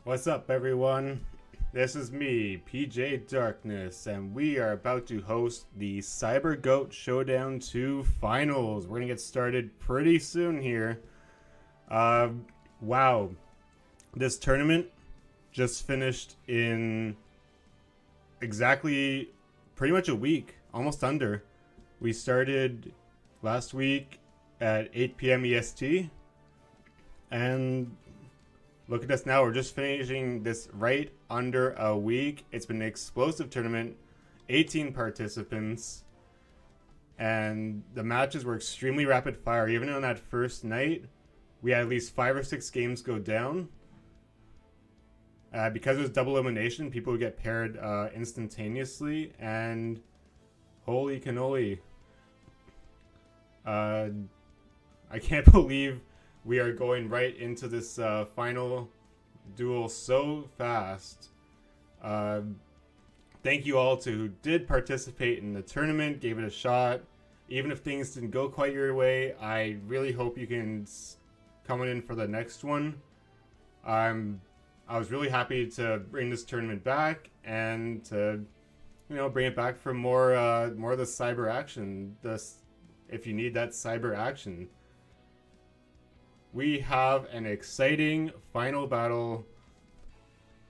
What's up, everyone? This is me, PJ Darkness, and we are about to host the Cyber Goat Showdown 2 finals. We're gonna get started pretty soon here. Uh, wow. This tournament just finished in exactly pretty much a week, almost under. We started last week at 8 p.m. EST, and look at us now. We're just finishing this right under a week. It's been an explosive tournament, 18 participants, and the matches were extremely rapid fire. Even on that first night, we had at least 5 or 6 games go down. Because it was double elimination, people would get paired instantaneously, and holy cannoli. I can't believe we are going right into this final duel so fast. Thank you all to who did participate in the tournament, gave it a shot. Even if things didn't go quite your way, I really hope you can come in for the next one. I was really happy to bring this tournament back and to, bring it back for more of the cyber action. If you need that cyber action. We have an exciting final battle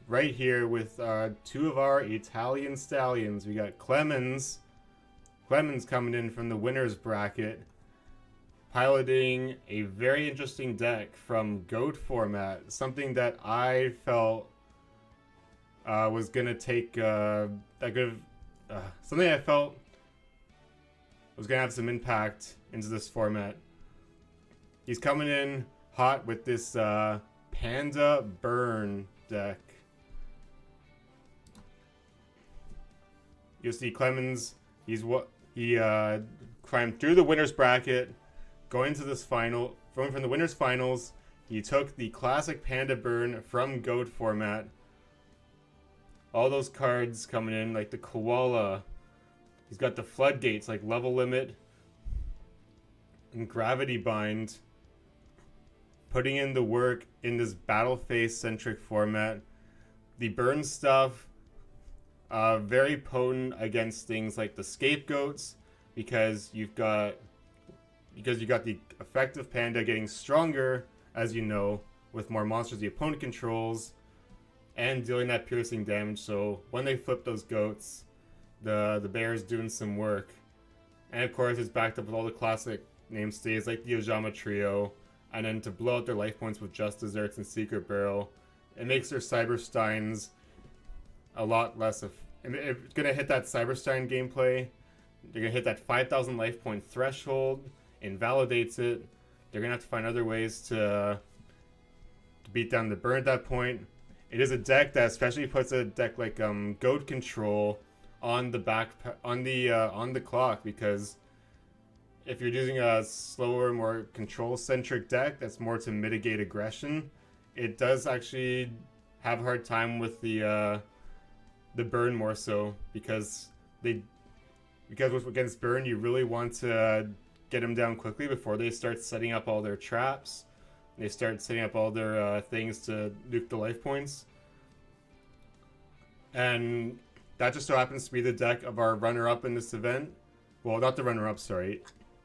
right here with 2 of our Italian stallions. We got Clemens coming in from the winner's bracket, piloting a very interesting deck from GOAT format, something that I felt was gonna take something I felt was gonna have some impact into this format. He's coming in hot with this Panda Burn deck. You'll see Clemens, he climbed through the winner's bracket, going to this final. From the winner's finals, he took the classic Panda Burn from GOAT format. All those cards coming in, like the Koala. He's got the Floodgates, like Level Limit and Gravity Bind. Putting in the work in this battle phase centric format. The burn stuff, very potent against things like the scapegoats, because you got the effective Panda getting stronger, as you know, with more monsters the opponent controls, and dealing that piercing damage. So when they flip those goats, the bear's doing some work. And of course, it's backed up with all the classic namestays like the Ojama Trio. And then to blow out their life points with Just Desserts and Secret Barrel, it makes their Cybersteins a lot less of. It's gonna hit that Cyberstein gameplay. They're gonna hit that 5,000 life point threshold. Invalidates it. They're gonna have to find other ways to beat down the burn at that point. It is a deck that especially puts a deck like Goat Control on the clock, because if you're using a slower, more control-centric deck that's more to mitigate aggression, it does actually have a hard time with the burn more so, because against burn you really want to get them down quickly before they start setting up all their traps. They start setting up all their things to nuke the life points, and that just so happens to be the deck of our runner-up in this event. Well, not the runner-up, sorry.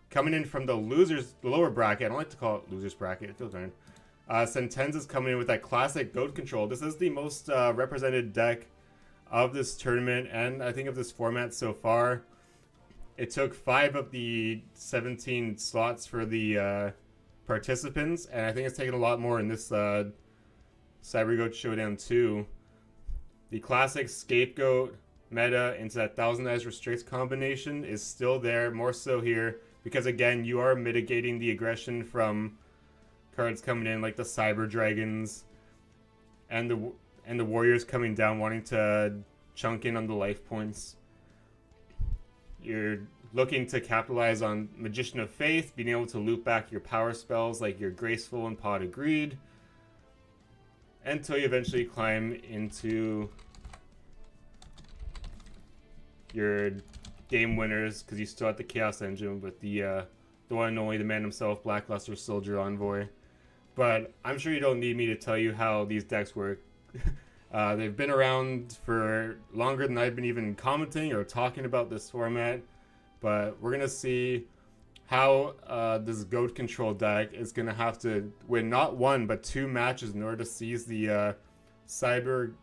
Coming in from the lower bracket. I don't like to call it loser's bracket. It feels weird. Sentenza's coming in with that classic Goat Control. This is the most represented deck of this tournament, and I think of this format so far. It took 5 of the 17 slots for the participants, and I think it's taken a lot more in this Cyber Goat Showdown 2. The classic Scapegoat meta into that 1000 Eyes Restricts combination is still there, more so here. Because again, you are mitigating the aggression from cards coming in like the Cyber Dragons and the Warriors coming down wanting to chunk in on the life points. You're looking to capitalize on Magician of Faith, being able to loop back your power spells like your Graceful and Pot of Greed, until you eventually climb into your game winners, because you still have the Chaos Engine with the one and only, the man himself, Blackluster Soldier Envoy. But I'm sure you don't need me to tell you how these decks work They've been around for longer than I've been even commenting or talking about this format, but we're gonna see how this goat control deck is gonna have to win not one but two matches in order to seize the cyber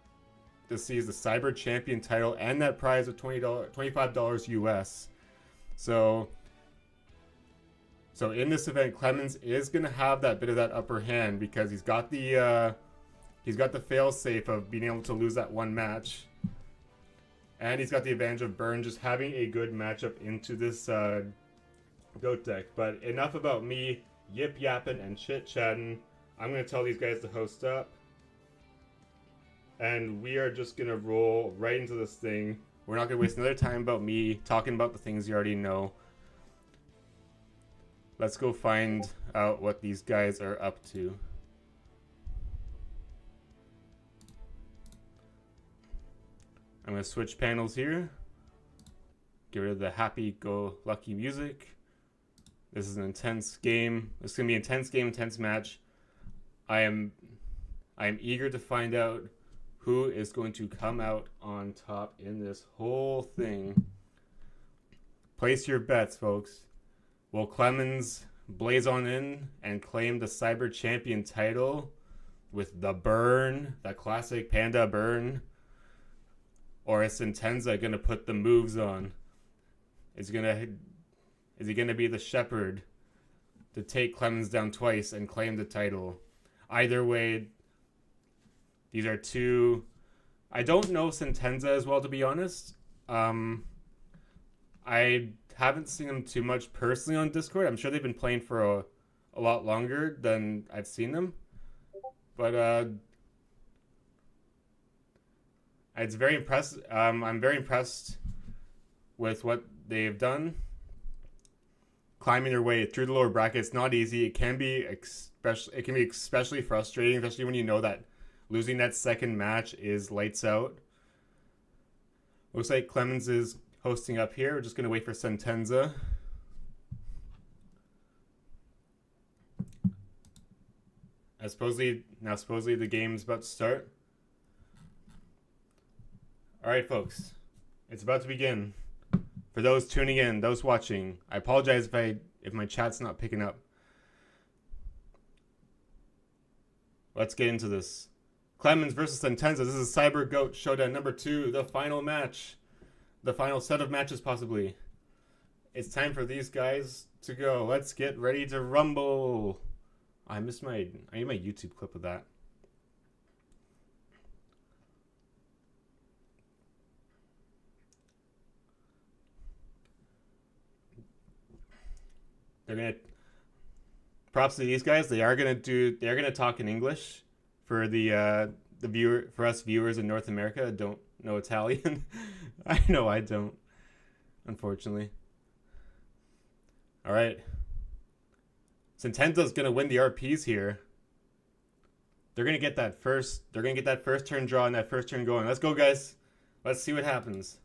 champion title and that prize of $25 US. So in this event, Clemens is gonna have that bit of that upper hand because he's got the fail-safe of being able to lose that one match. And he's got the advantage of Burn just having a good matchup into this goat deck. But enough about me yip-yapping and chit-chatting. I'm going to tell these guys to host up. And we are just going to roll right into this thing. We're not going to waste another time about me talking about the things you already know. Let's go find out what these guys are up to. I'm going to switch panels here. Get rid of the happy-go-lucky music. This is an intense game. This is going to be an intense game, intense match. I am eager to find out who is going to come out on top in this whole thing. Place your bets, folks. Will Clemens blaze on in and claim the Cyber Champion title with the burn, the classic Panda burn? Or is Sentenza going to put the moves on? Is he going to be the shepherd to take Clemens down twice and claim the title? Either way, these are two... I don't know Sentenza as well, to be honest. I haven't seen them too much personally on Discord. I'm sure they've been playing for a lot longer than I've seen them. But it's very impressive. I'm very impressed with what they've done. Climbing their way through the lower bracket, it's not easy. It can be especially frustrating, especially when you know that losing that second match is lights out. Looks like Clemens is hosting up here. We're just going to wait for Sentenza. Supposedly the game's about to start. Alright, folks. It's about to begin. For those tuning in, those watching, I apologize if my chat's not picking up. Let's get into this. Clemens versus Sentenza. This is Cyber Goat Showdown number 2, the final match. The final set of matches, possibly. It's time for these guys to go. Let's get ready to rumble. I need my YouTube clip of that. Props to these guys. They're gonna talk in English for for us viewers in North America that don't know Italian. I know I don't, unfortunately. All right. Sentenza's gonna win the RPs here. They're gonna get that first turn draw and that first turn going. Let's go, guys. Let's see what happens.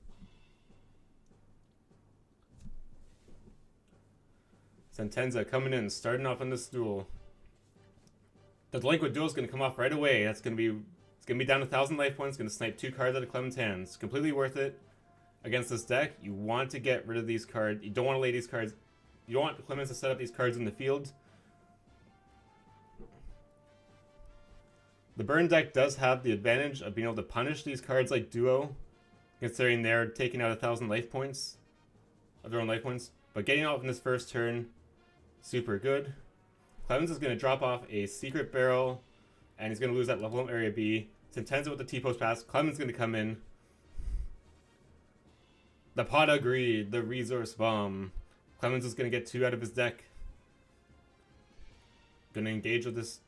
Sentenza coming in, starting off on this duel. The delinquent duel is going to come off right away. It's going to be down to 1,000 life points. Going to snipe 2 cards out of Clemens' hands. Completely worth it. Against this deck, you want to get rid of these cards. You don't want to lay these cards. You don't want Clemens to set up these cards in the field. The burn deck does have the advantage of being able to punish these cards like Duo, considering they're taking out 1,000 life points of their own life points. But getting off in this first turn, super good. Clemens is going to drop off a secret barrel, and he's going to lose that level up area B. Sentenza with the T-post pass. Clemens is going to come in. The pot of greed, the resource bomb. Clemens is going to get 2 out of his deck. Going to engage with this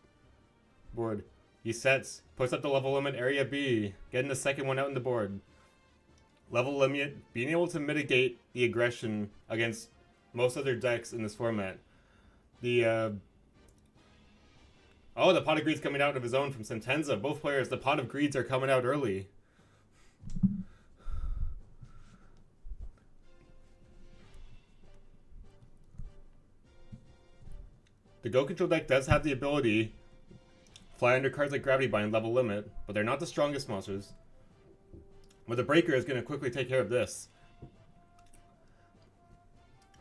board. He sets, puts up the level limit area B, getting the second one out on the board. Level limit, being able to mitigate the aggression against most other decks in this format. The pot of greed's coming out of his own from Sentenza. Both players, the pot of greeds are coming out early. The Go Control deck does have the ability Fly under cards like Gravity Bind, level limit, but they're not the strongest monsters. But the Breaker is going to quickly take care of this.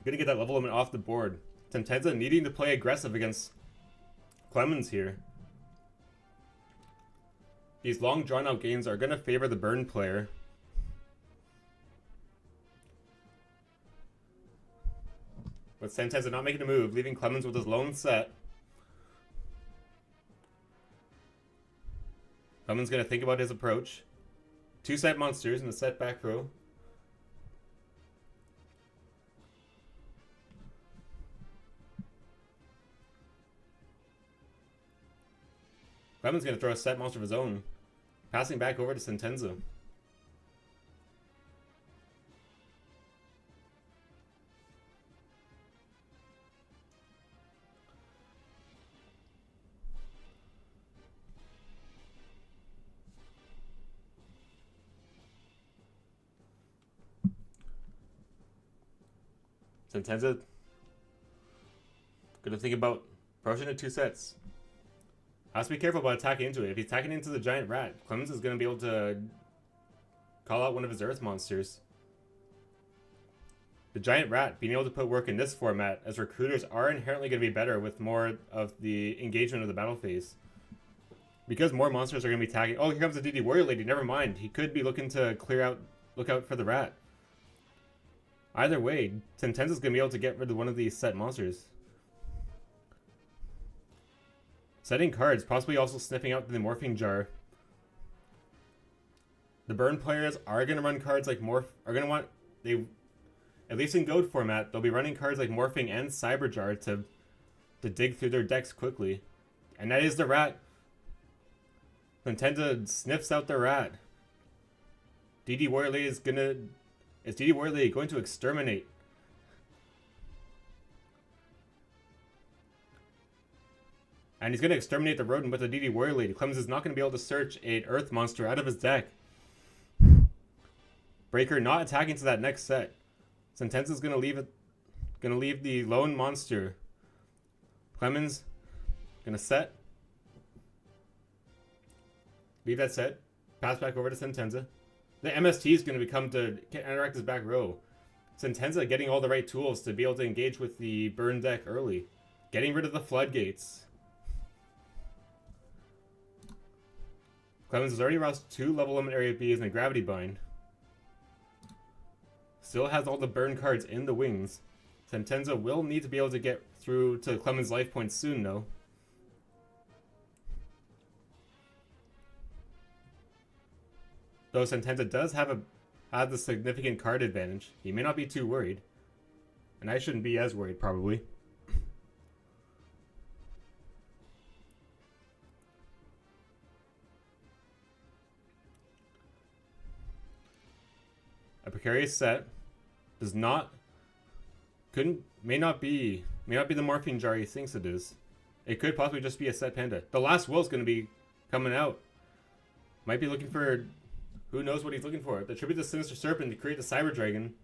Going to get that level limit off the board. Sentenza needing to play aggressive against Clemens here. These long drawn out games are going to favor the burn player. But Sentenza not making a move, leaving Clemens with his lone set. Clemens going to think about his approach. 2 set monsters in the set back row. Clemens going to throw a set monster of his own. Passing back over to Sentenza. Sentenza gonna think about approaching the 2 sets. Has to be careful about attacking into it. If he's attacking into the giant rat, Clemens is gonna be able to call out one of his earth monsters. The giant rat being able to put work in this format, as recruiters are inherently gonna be better with more of the engagement of the battle phase. Because more monsters are gonna be tagging. Oh, here comes the DD Warrior Lady. Never mind. He could be looking to look out for the rat. Either way, Sentenza's going to be able to get rid of one of these set monsters. Setting cards, possibly also sniffing out the Morphing Jar. The burn players are going to run cards like at least in Goat format, they'll be running cards like Morphing and Cyber Jar to dig through their decks quickly. And that is the rat. Sentenza sniffs out the rat. DD Warrior Lady is DD Warrior Lady going to exterminate? And he's going to exterminate the rodent with the DD Warrior Lady. Clemens is not going to be able to search an earth monster out of his deck. Breaker not attacking to that next set. Sentenza is going to leave the lone monster. Clemens going to set. Leave that set. Pass back over to Sentenza. The MST is going to become to interact his back row. Sentenza getting all the right tools to be able to engage with the burn deck early. Getting rid of the floodgates. Clemens has already lost 2 level limit area Bs and a gravity bind. Still has all the burn cards in the wings. Sentenza will need to be able to get through to Clemens' life points soon though. Though Sentenza does have the significant card advantage, he may not be too worried. And I shouldn't be as worried, probably. A precarious set may not be the Morphine Jar he thinks it is. It could possibly just be a set panda. The last will is going to be coming out. Might be looking for, who knows what he's looking for. The tribute to Sinister Serpent to create the Cyber Dragon.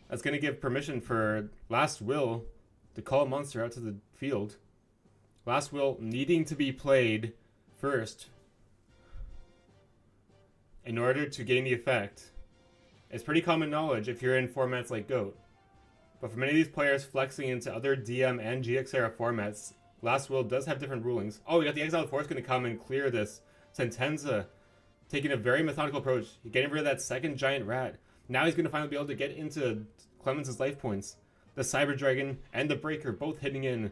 That's going to give permission for Last Will to call a monster out to the field. Last Will needing to be played first in order to gain the effect. It's pretty common knowledge if you're in formats like GOAT. But for many of these players flexing into other DM and GX era formats, Last Will does have different rulings. Oh, we got the Exiled Force going to come and clear this. Sentenza taking a very methodical approach, getting rid of that second giant rat. Now he's going to finally be able to get into Clemens' life points. The Cyber Dragon and the Breaker both hitting in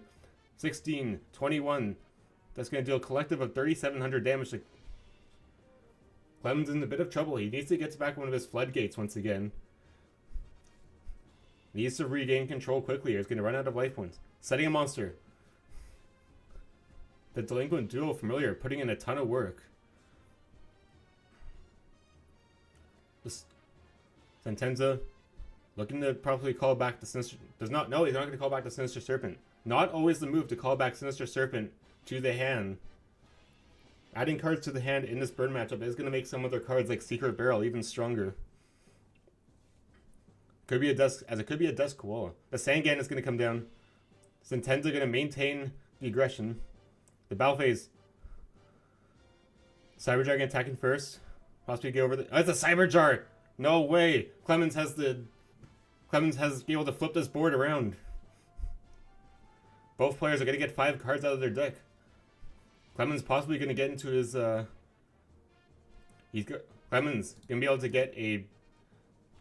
16, 21. That's going to deal a collective of 3,700 damage to Clemens in a bit of trouble. He needs to get back one of his floodgates once again. Needs to regain control quickly or he's going to run out of life points. Setting a monster. The Delinquent Duo Familiar putting in a ton of work. Sentenza looking to probably call back the Sinister... he's not going to call back the Sinister Serpent. Not always the move to call back Sinister Serpent to the hand. Adding cards to the hand in this burn matchup is going to make some other cards like Secret Barrel even stronger. Could be a Dusk Koala. The Sangan is going to come down. Sentenza going to maintain the aggression. The battle phase. Cyber Dragon attacking first. Possibly get over the. Oh, it's a Cyber Jar! No way! Clemens has been able to flip this board around. Both players are going to get 5 cards out of their deck. Clemens possibly going to get into his. Clemens going to be able to get a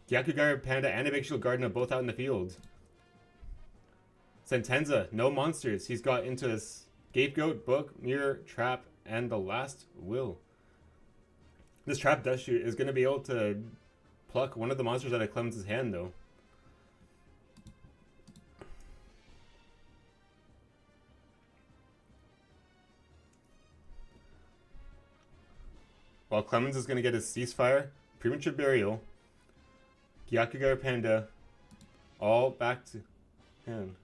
Gyakugara Panda and a Big Shield Gardener both out in the field. Sentenza, no monsters. He's got into his Scapegoat, Book, Mirror, Trap, and the Last Will. This Trap Dust Shoot is going to be able to pluck one of the monsters out of Clemens' hand, though. While Clemens is going to get his Ceasefire, Premature Burial, Gyakugara Panda, all back to hand.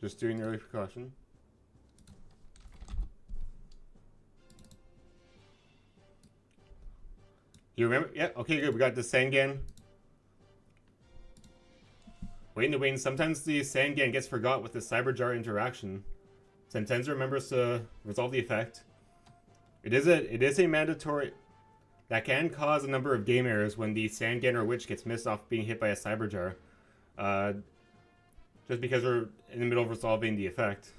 Just doing early precaution. You remember? Yeah, okay, good. We got the Sangan. Waiting to win. Sometimes the Sangan gets forgot with the Cyber Jar interaction. Sentenza remembers to resolve the effect. It is a mandatory that can cause a number of game errors when the Sangan or Witch gets missed off being hit by a Cyber Jar. Just because we're in the middle of resolving the effect.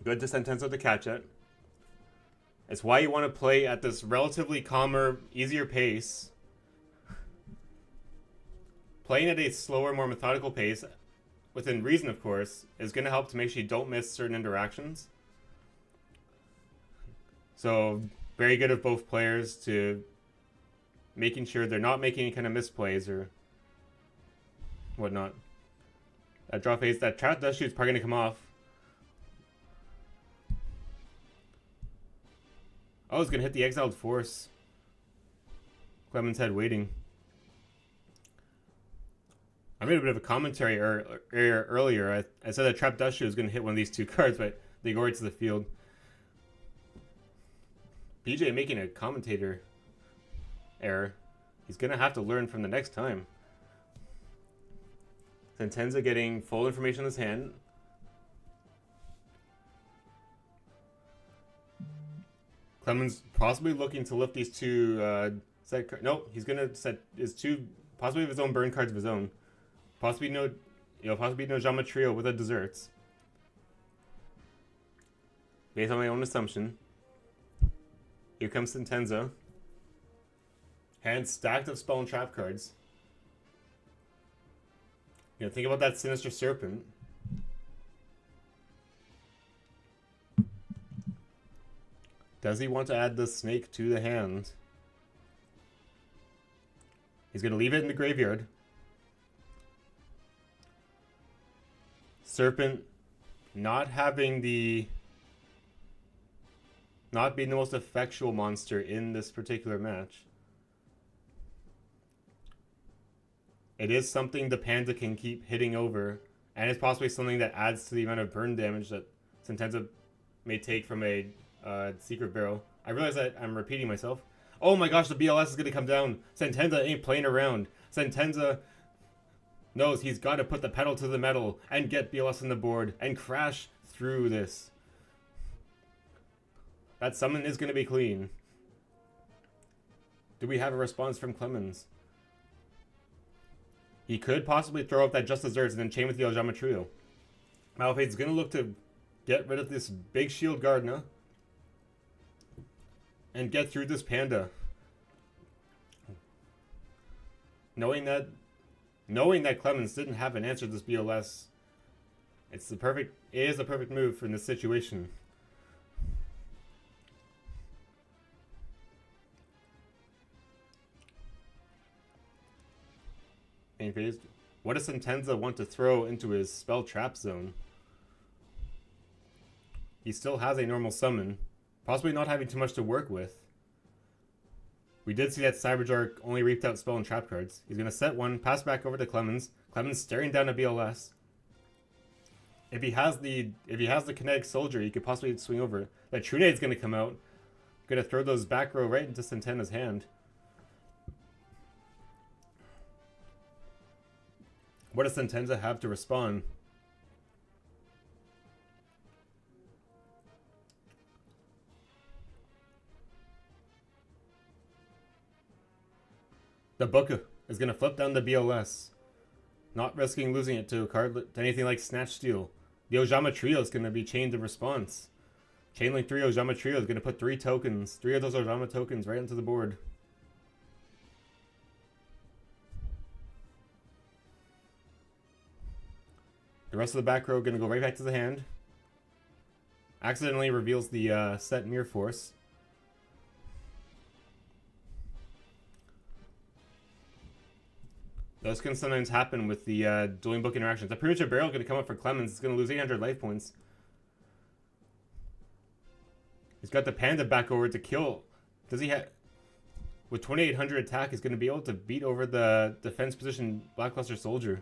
Good to Sentenza to catch it. It's why you want to play at this relatively calmer, easier pace. Playing at a slower, more methodical pace, within reason of course, is going to help to make sure you don't miss certain interactions. So, very good of both players to making sure they're not making any kind of misplays or whatnot. That draw phase, that Trap Dust Shoot's probably going to come off. Oh, it's going to hit the Exiled Force. Clemens had waiting. I made a bit of a commentary earlier. I said that Trap Dust Shoot was going to hit one of these 2 cards, but they go right to the field. BJ making a commentator error. He's going to have to learn from the next time. Sentenza getting full information in his hand. Clemens possibly looking to lift these 2 set cards. No, he's going to set his 2, possibly his own burn cards of his own. Possibly no Jama Trio with a desserts. Based on my own assumption. Here comes Sentenza. Hand stacked of spell and trap cards. You know, think about that Sinister Serpent. Does he want to add the snake to the hand? He's going to leave it in the graveyard. Serpent not being the most effectual monster in this particular match. It is something the Panda can keep hitting over, and it's possibly something that adds to the amount of burn damage that Sentenza may take from a Secret Barrel. I realize that I'm repeating myself. Oh my gosh, the BLS is going to come down. Sentenza ain't playing around. Sentenza knows he's got to put the pedal to the metal and get BLS on the board and crash through this. That summon is going to be clean. Do we have a response from Clemens? He could possibly throw up that Just Desserts and then chain with the Aljama Trio. Malphite's going to look to get rid of this Big Shield Gardener and get through this Panda. Knowing that Clemens didn't have an answer to this BLS, it is the perfect move in this situation. Main phase. What does Sentenza want to throw into his spell trap zone? He still has a normal summon, possibly not having too much to work with. We did see that Cyberjar only reaped out spell and trap cards. He's going to set one, pass back over to Clemens. Clemens staring down a BLS. If he has the kinetic soldier, he could possibly swing over. That True Nade's going to come out. Going to throw those back row right into Sentenza's hand. What does Sentenza have to respond? The book is going to flip down the BLS, not risking losing it to a card to anything like Snatch Steal. The Ojama Trio is going to be chained in response. Chainlink 3 Ojama Trio is going to put 3 tokens, 3 of those Ojama tokens right into the board. The rest of the back row going to go right back to the hand. Accidentally reveals the set Mirror Force. Those can sometimes happen with the dueling book interactions. The premature barrel going to come up for Clemens. It's going to lose 800 life points. He's got the panda back over to kill. Does he have... With 2800 attack, he's going to be able to beat over the defense position Blackluster Soldier.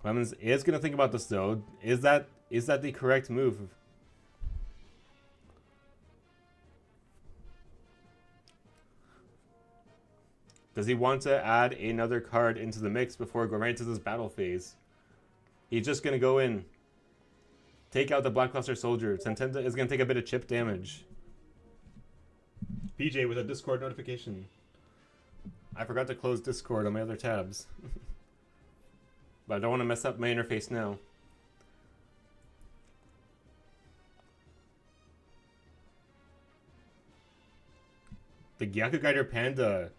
Clemens is going to think about this though. Is that the correct move? Does he want to add another card into the mix before going right into this battle phase? He's just going to go in, take out the Blackluster Soldier. Sentenza is going to take a bit of chip damage. PJ with a Discord notification. I forgot to close Discord on my other tabs. But I don't want to mess up my interface now. The Gyaku Guider Panda,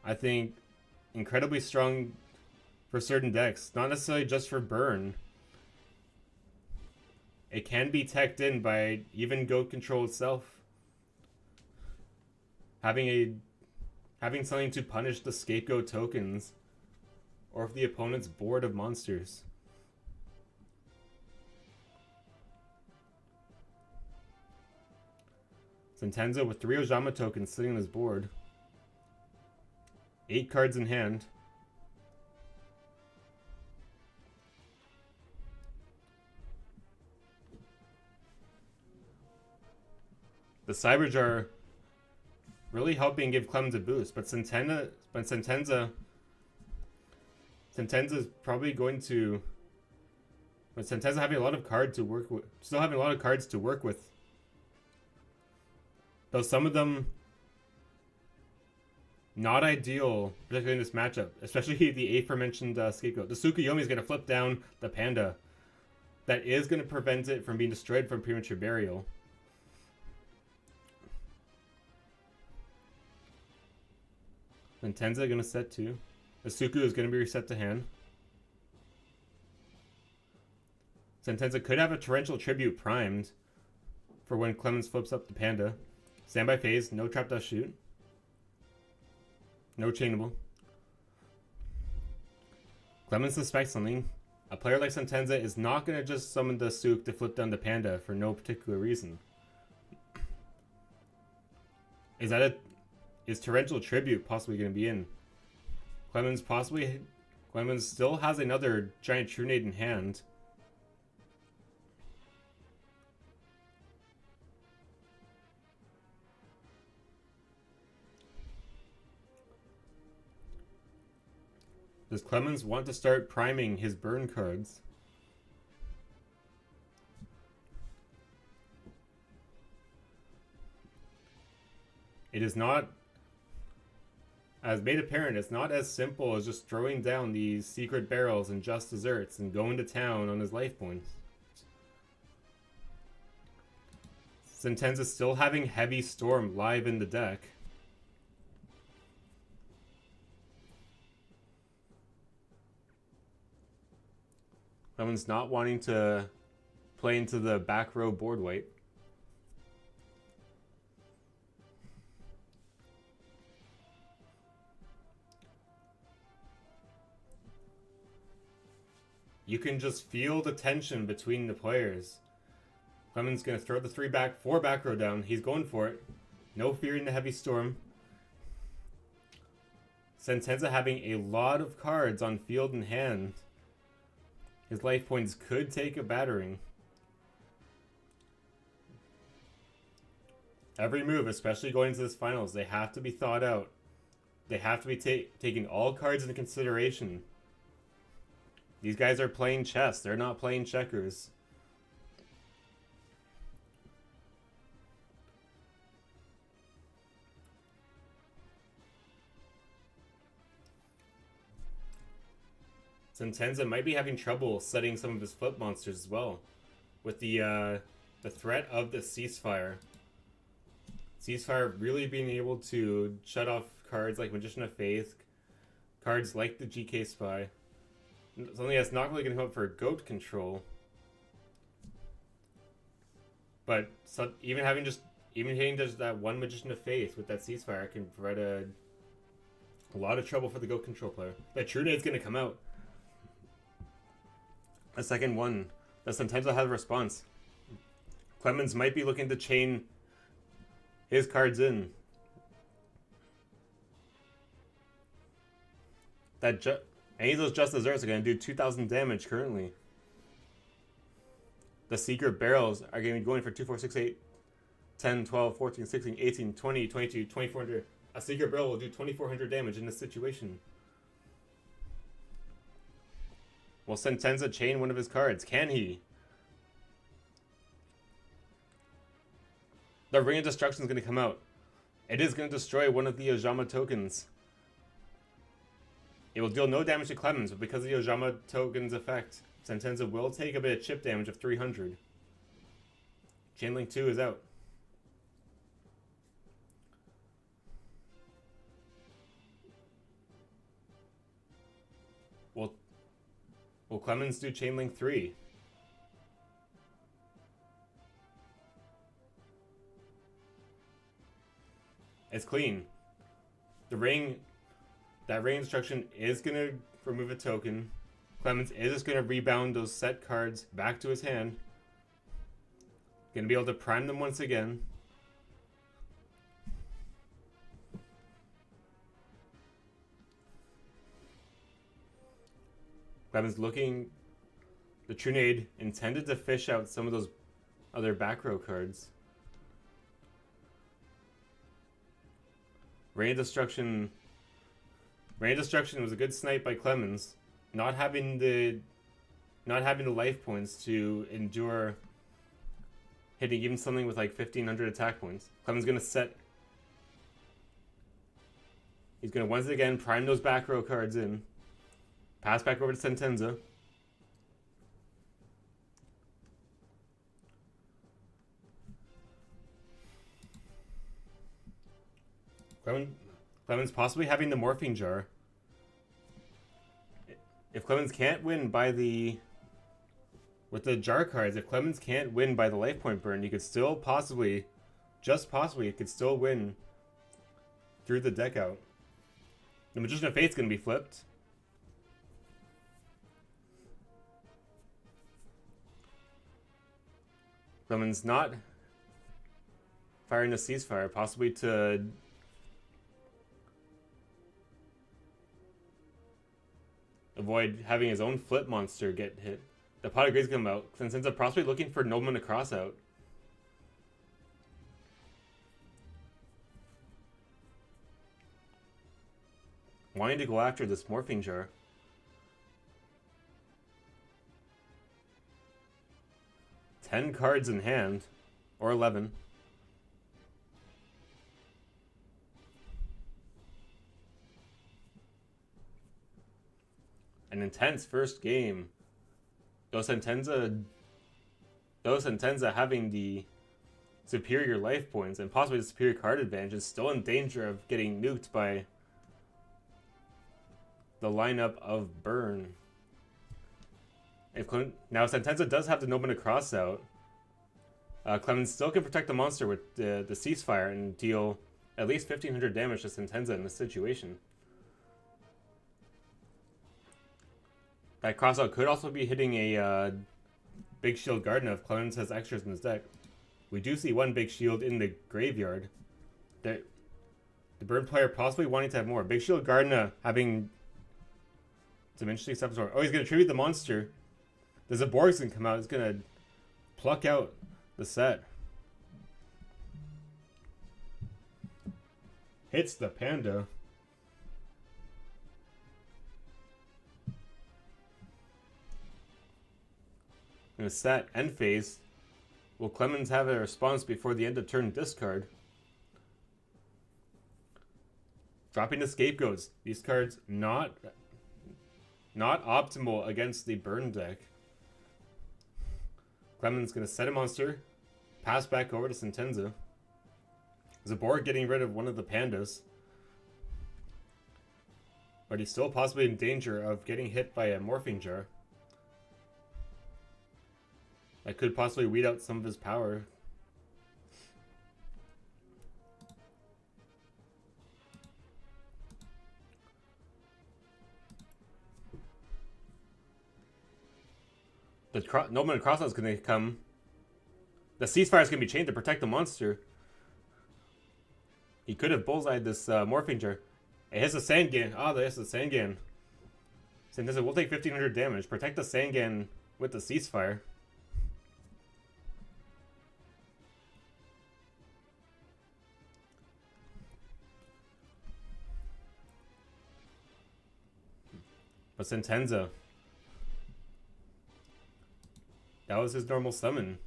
I think, incredibly strong for certain decks. Not necessarily just for burn. It can be teched in by even Goat Control itself. Having something to punish the scapegoat tokens. Or if the opponent's bored of monsters. Sentenza with 3 Ojama tokens sitting on his board. 8 cards in hand. The Cyberjar really helping give Clemens a boost, but Sentenza is probably going to... But Sentenza having a lot of cards to work with. Still having a lot of cards to work with. Though some of them not ideal, particularly in this matchup. Especially the aforementioned scapegoat. The Tsukuyomi is going to flip down the panda. That is going to prevent it from being destroyed from premature burial. Sentenza going to set 2. The Suku is going to be reset to hand. Sentenza could have a Torrential Tribute primed for when Clemens flips up the panda. Standby phase, no Trap Dust Shoot. No Chainable. Clemens suspects something. A player like Sentenza is not going to just summon the Suk to flip down the panda for no particular reason. Is Torrential Tribute possibly going to be in? Clemens still has another giant Trunade in hand. Does Clemens want to start priming his burn cards? It is not, as made apparent, it's not as simple as just throwing down these secret barrels and just desserts and going to town on his life points. Sentenza still having Heavy Storm live in the deck. Clemens not wanting to play into the back row board weight. You can just feel the tension between the players. Clemens gonna throw the 4 back row down. He's going for it. No fearing the Heavy Storm. Sentenza having a lot of cards on field and hand. His life points could take a battering. Every move, especially going into this finals, they have to be thought out. They have to be taking all cards into consideration. These guys are playing chess. They're not playing checkers. Sentenza might be having trouble setting some of his flip monsters as well, with the threat of the ceasefire. Ceasefire really being able to shut off cards like Magician of Faith, cards like the GK Spy. Something that's not really going to come up for goat control. But even hitting just that one Magician of Faith with that ceasefire can provide a lot of trouble for the goat control player. That True Nade's going to come out. A second one. That Sentenza has a response. Clemens might be looking to chain his cards in. Any of those Just Desserts are going to do 2,000 damage currently. The Secret Barrels are going to be going for 2, 4, 6, 8, 10, 12, 14, 16, 18, 20, 22, 2400. A Secret Barrel will do 2,400 damage in this situation. Will Sentenza chain one of his cards? Can he? The Ring of Destruction is going to come out. It is going to destroy one of the Ojama tokens. It will deal no damage to Clemens, but because of the Ojama token's effect, Sentenza will take a bit of chip damage of 300. Chainlink 2 is out. Will Clemens do Chainlink 3? It's clean. That ring instruction is going to remove a token. Clemens is just going to rebound those set cards back to his hand. Going to be able to prime them once again. Clemens looking. The Trunade intended to fish out some of those other back row cards. Rain of Destruction was a good snipe by Clemens. Not having the life points to endure hitting even something with like 1,500 attack points. Clemens gonna set. He's gonna once again prime those back row cards in. Pass back over to Sentenza. Clemens possibly having the Morphing Jar. If Clemens can't win with the jar cards, if Clemens can't win by the life point burn, you could still possibly, just possibly, it could still win through the deck out. The Magician of Fate's going to be flipped. Clemens not firing the ceasefire, possibly to avoid having his own flip monster get hit. The Pot of Grace come out. Sentenza possibly looking for Nobleman to cross out. Wanting to go after this Morphing Jar. Ten cards in hand. Or 11. An intense first game. Though Sentenza having the superior life points and possibly the superior card advantage is still in danger of getting nuked by the lineup of Burn. Now Sentenza does have the Nobleman to cross out. Clemens still can protect the monster with the ceasefire and deal at least 1,500 damage to Sentenza in this situation. That crossout could also be hitting a Big Shield Garden if Clemens has extras in his deck. We do see one Big Shield in the graveyard. The Burn player possibly wanting to have more. Big Shield Garden having some interesting stuff. Oh, he's going to tribute the monster. The Zaborg's going to come out. He's going to pluck out the set. Hits the panda. In a set end phase, will Clemens have a response before the end of turn discard? Dropping the scapegoats. These cards not optimal against the burn deck. Clemens gonna set a monster, pass back over to Sentenza. Zabor getting rid of one of the pandas. But he's still possibly in danger of getting hit by a morphing jar. That could possibly weed out some of his power. The Nobleman Crossout is going to come. The ceasefire is going to be chained to protect the monster. He could have bullseyed this morphing jar. It hits the Sangan. Oh, there's the Sangan. Sentenza will take 1500 damage. Protect the Sangan with the ceasefire. But Sentenza. That was his normal summon.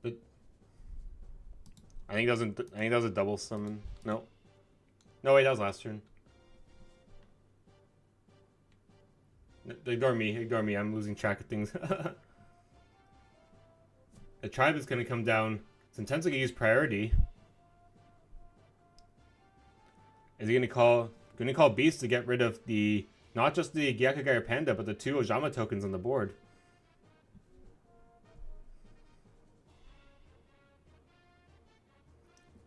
But I think that was a double summon. No. No, wait, that was last turn. Ignore me, I'm losing track of things. The tribe is gonna come down. Sentenza gonna use priority. Is he gonna call Beast to get rid of the not just the Gyakagaya Panda, but the 2 Ojama tokens on the board?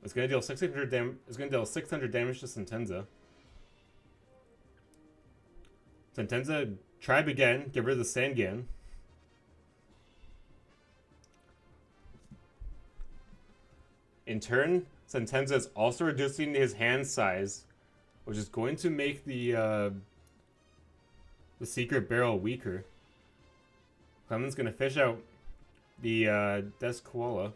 It's gonna deal 600 damage. It's gonna deal 600 damage to Sentenza. Sentenza tribe again. Get rid of the Sangan. In turn, Sentenza is also reducing his hand size, which is going to make the secret barrel weaker. Clement's gonna fish out the Death Koala.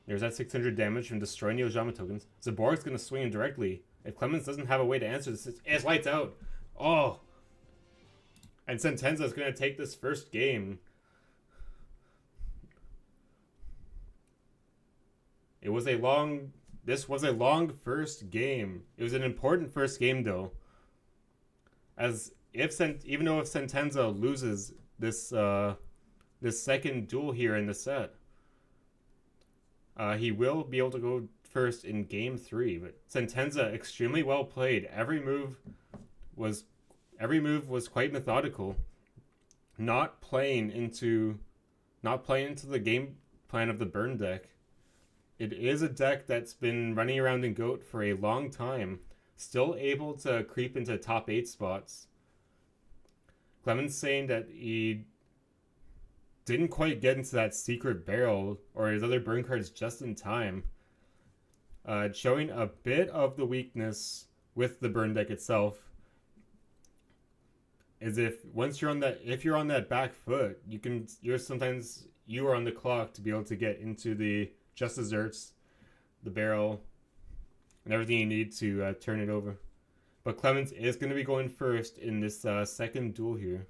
There's that 600 damage from destroying the Ojama tokens. Zaborg's gonna swing him directly. If Clemens doesn't have a way to answer this, it's lights out. Oh! And Sentenza's gonna take this first game. This was a long first game. It was an important first game though. Even though if Sentenza loses this second duel here in the set, he will be able to go first in game 3. But Sentenza extremely well played. Every move was quite methodical. Not playing into the game plan of the burn deck. It is a deck that's been running around in GOAT for a long time. Still able to creep into top 8 spots. Clemens saying that he didn't quite get into that secret barrel or his other burn cards just in time. Showing a bit of the weakness with the burn deck itself is if you're on that back foot, you are on the clock to be able to get into the just desserts, the barrel, and everything you need to turn it over. But Clemens is going to be going first in this second duel here.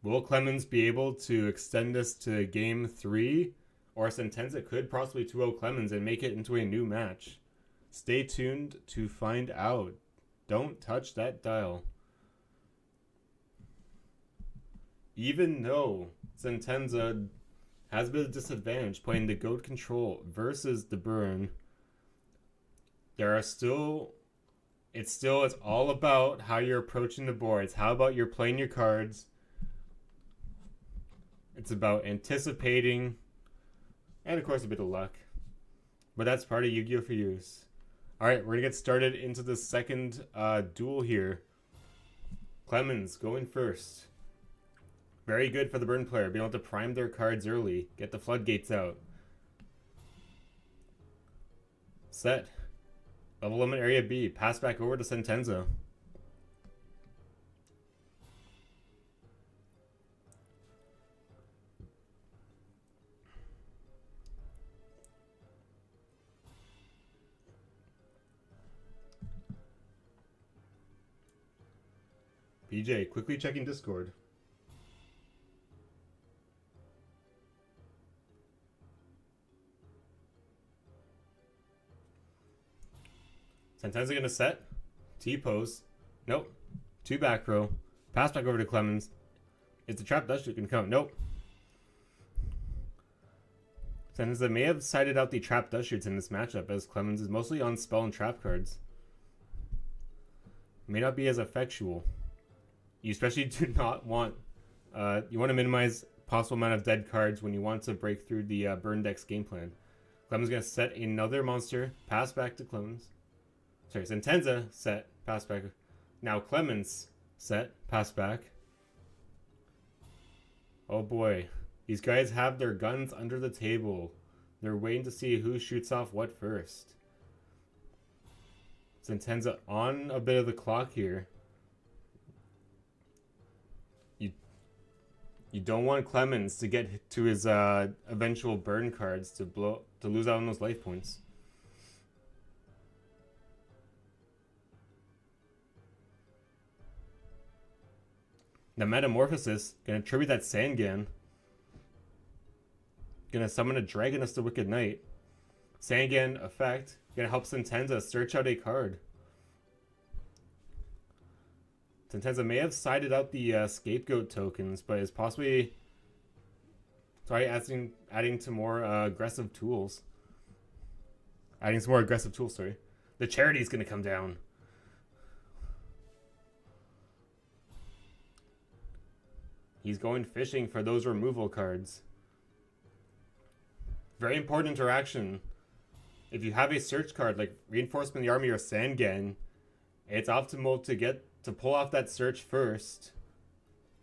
Will Clemens be able to extend this to game 3? Or Sentenza could possibly 2-0 Clemens and make it into a new match? Stay tuned to find out. Don't touch that dial. Even though Sentenza has a bit of disadvantage playing the GOAT control versus the burn, it's all about how you're approaching the board. It's how about you're playing your cards. It's about anticipating, and of course a bit of luck. But that's part of Yu-Gi-Oh! For Years. Alright, we're going to get started into the second duel here. Clemens going first. Very good for the burn player, being able to prime their cards early, get the floodgates out. Set. Level limit area B, pass back over to Sentenza. PJ, quickly checking Discord. Sentenza gonna set. T-pose. Nope. 2 back row. Pass back over to Clemens. Is the trap Dutch gonna come? Nope. Sentenza may have sided out the trap Dutch shoots in this matchup, as Clemens is mostly on spell and trap cards. May not be as effectual. You especially do not want... you want to minimize possible amount of dead cards when you want to break through the burn deck's game plan. Clemens is going to set another monster, pass back to Clemens. Sorry, Sentenza set, pass back. Now Clemens set, pass back. Oh boy. These guys have their guns under the table. They're waiting to see who shoots off what first. Sentenza on a bit of the clock here. You don't want Clemens to get to his eventual burn cards to lose out on those life points. The Metamorphosis, gonna tribute that Sangan. Gonna summon a Dragoness the Wicked Knight. Sangan effect, gonna help Sentenza search out a card. Sentenza may have sided out the scapegoat tokens, but is possibly adding to more aggressive tools. Adding some more aggressive tools, sorry. The Charity's gonna come down. He's going fishing for those removal cards. Very important interaction. If you have a search card like Reinforcement of the Army or Sangan, it's optimal to pull off that search first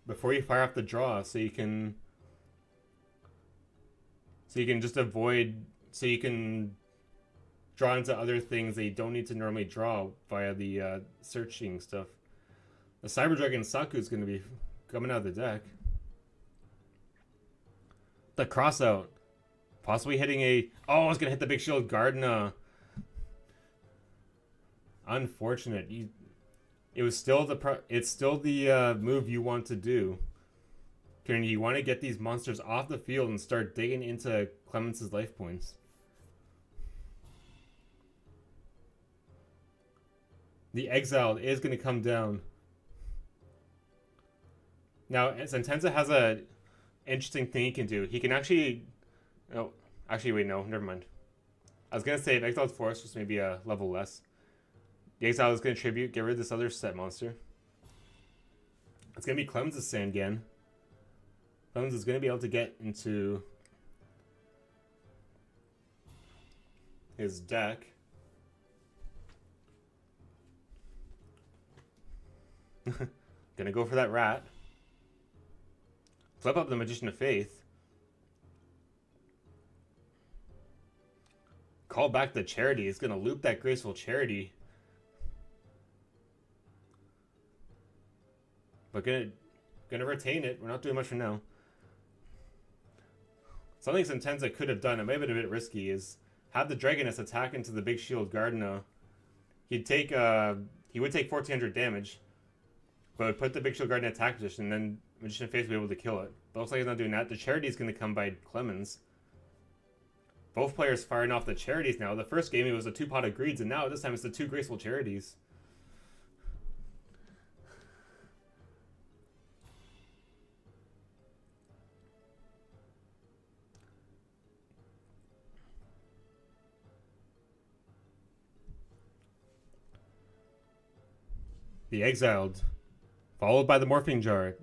before you fire off the draw, so you can just avoid, so you can draw into other things that you don't need to normally draw via the searching stuff. The Cyber Dragon Saku is going to be coming out of the deck. The Crossout. Possibly hitting a... Oh, it's going to hit the Big Shield Gardena. Unfortunate. It's still the move you want to do. You want to get these monsters off the field and start digging into Clemens' life points. The Exiled is going to come down. Now, Sentenza has a interesting thing he can do. He can actually... Oh, actually, wait, no, never mind. I was going to say if Exiled Force was maybe a level less. The Exile is going to tribute, get rid of this other set monster. It's going to be Clemens' Sangan. Clemens is going to be able to get into his deck. Gonna go for that rat. Flip up the Magician of Faith. Call back the Charity. It's gonna loop that Graceful Charity. But gonna retain it. We're not doing much for now. Something Sentenza could have done, it may have been a bit risky, is have the Dragoness attack into the Big Shield Gardena. He would take 1400 damage, but would put the Big Shield Gardena attack position, and then Magician of Faith will be able to kill it. But looks like he's not doing that. The Charity is going to come by Clemens. Both players firing off the Charities now. The first game it was a 2-pot of Greeds, and now this time it's the 2 Graceful Charities. The Exiled, followed by the Morphing Jar.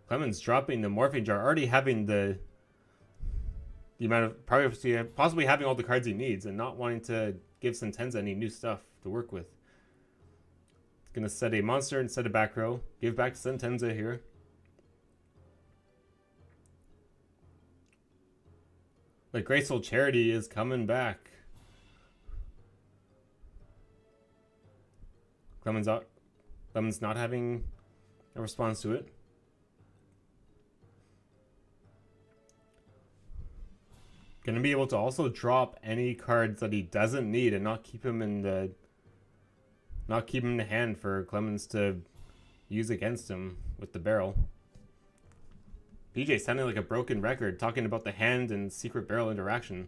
Clemens dropping the Morphing Jar, already having the amount of possibly having all the cards he needs and not wanting to give Sentenza any new stuff to work with. Gonna set a monster and set a back row. Give back to Sentenza here. The Graceful Charity is coming back. Clemens not having a response to it. Gonna be able to also drop any cards that he doesn't need and not keep him in the hand for Clemens to use against him with the barrel. PJ sounding like a broken record, talking about the hand and secret barrel interaction.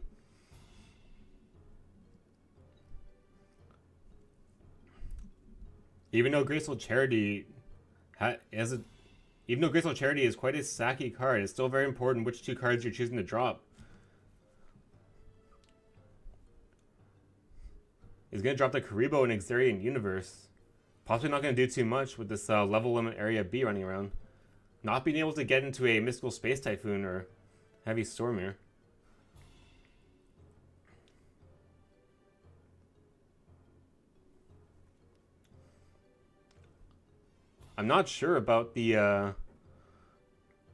Even though Graceful Charity even though Graceful Charity is quite a sacky card, it's still very important which two cards you're choosing to drop. He's going to drop the Karibo and Xarian Universe. Possibly not going to do too much with this level limit area B running around. Not being able to get into a Mystical Space Typhoon or Heavy Storm here. I'm not sure about the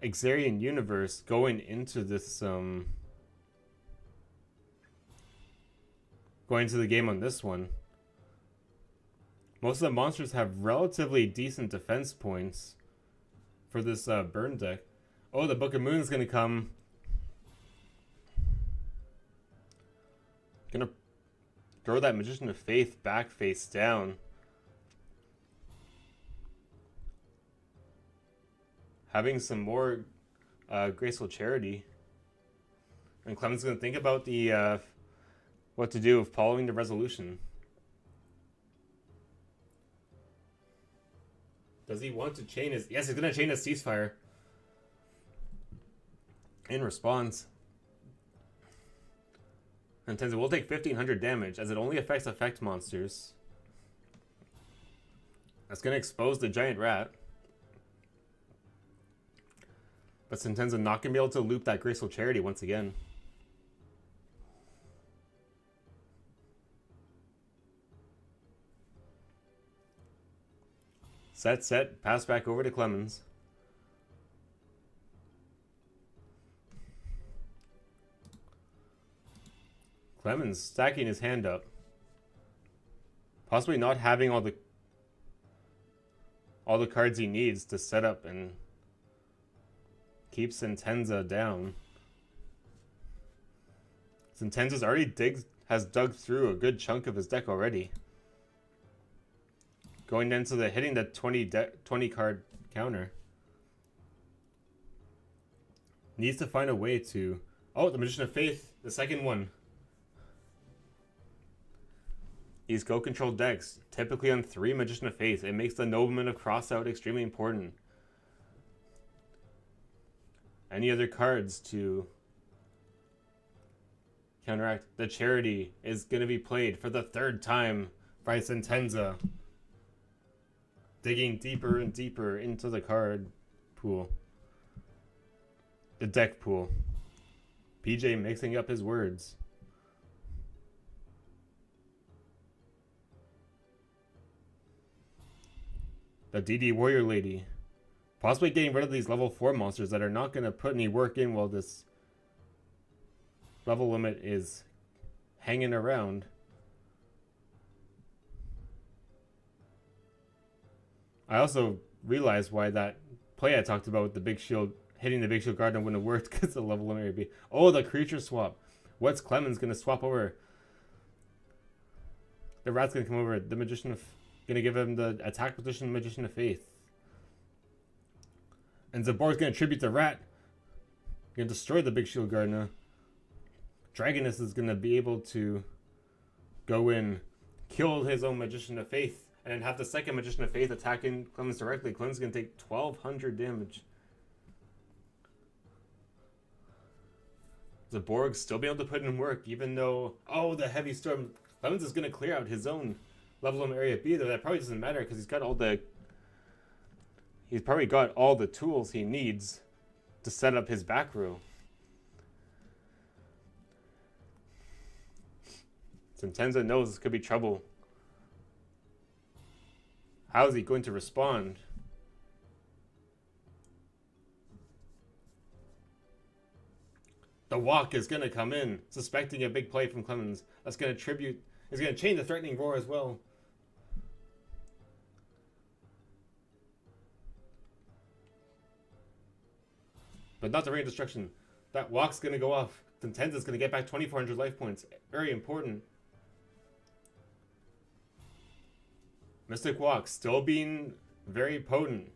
Xarian Universe going into this going into the game on this one. Most of the monsters have relatively decent defense points for this burn deck. Oh, the Book of Moon is going to come. Gonna throw that Magician of Faith back face down. Having some more Graceful Charity. And Clemens is going to think about the what to do with following the resolution. Does he want to chain his... Yes, he's going to chain his Ceasefire. In response. And Sentenza will take 1500 damage, as it only affects effect monsters. That's going to expose the Giant Rat. But Sentenza not going to be able to loop that Graceful Charity once again. Set, pass back over to Clemens. Clemens stacking his hand up. Possibly not having all the cards he needs to set up and keep Sentenza down. Sentenza's already has dug through a good chunk of his deck already. Going into the hitting the 20 card counter. Needs to find a way to... Oh, the Magician of Faith, the second one. These go-controlled decks, typically on 3 Magician of Faith. It makes the Nobleman of Crossout extremely important. Any other cards to counteract? The Charity is going to be played for the 3rd time by Sentenza. Digging deeper and deeper into the card pool. The deck pool. PJ mixing up his words. The DD Warrior Lady. Possibly getting rid of these level 4 monsters that are not going to put any work in while this level limit is hanging around. I also realized why that play I talked about with the big shield, hitting the big shield garden wouldn't have worked because the level limit would be... Oh, the creature swap. What's Clemens going to swap over? The Rat's going to come over. The Magician of... Going to give him the attack position Magician of Faith. And Zabor's going to tribute the Rat. Going to destroy the big shield gardener. Dragoness is going to be able to go in, kill his own Magician of Faith, and then have the second Magician of Faith attacking Clemens directly. Clemens is going to take 1200 damage. Zaborg still be able to put in work, even though... Oh, the Heavy Storm. Clemens is going to clear out his own level limit area B, though that probably doesn't matter because he's got all the... He's probably got all the tools he needs to set up his back row. Sentenza knows this could be trouble. How is he going to respond? The walk is going to come in, suspecting a big play from Clemens. That's going to tribute... He's going to chain the Threatening Roar as well. But not the Ring of Destruction. That walk's going to go off. Sentenza's going to get back 2400 life points. Very important. Mystic Walk still being Very potent.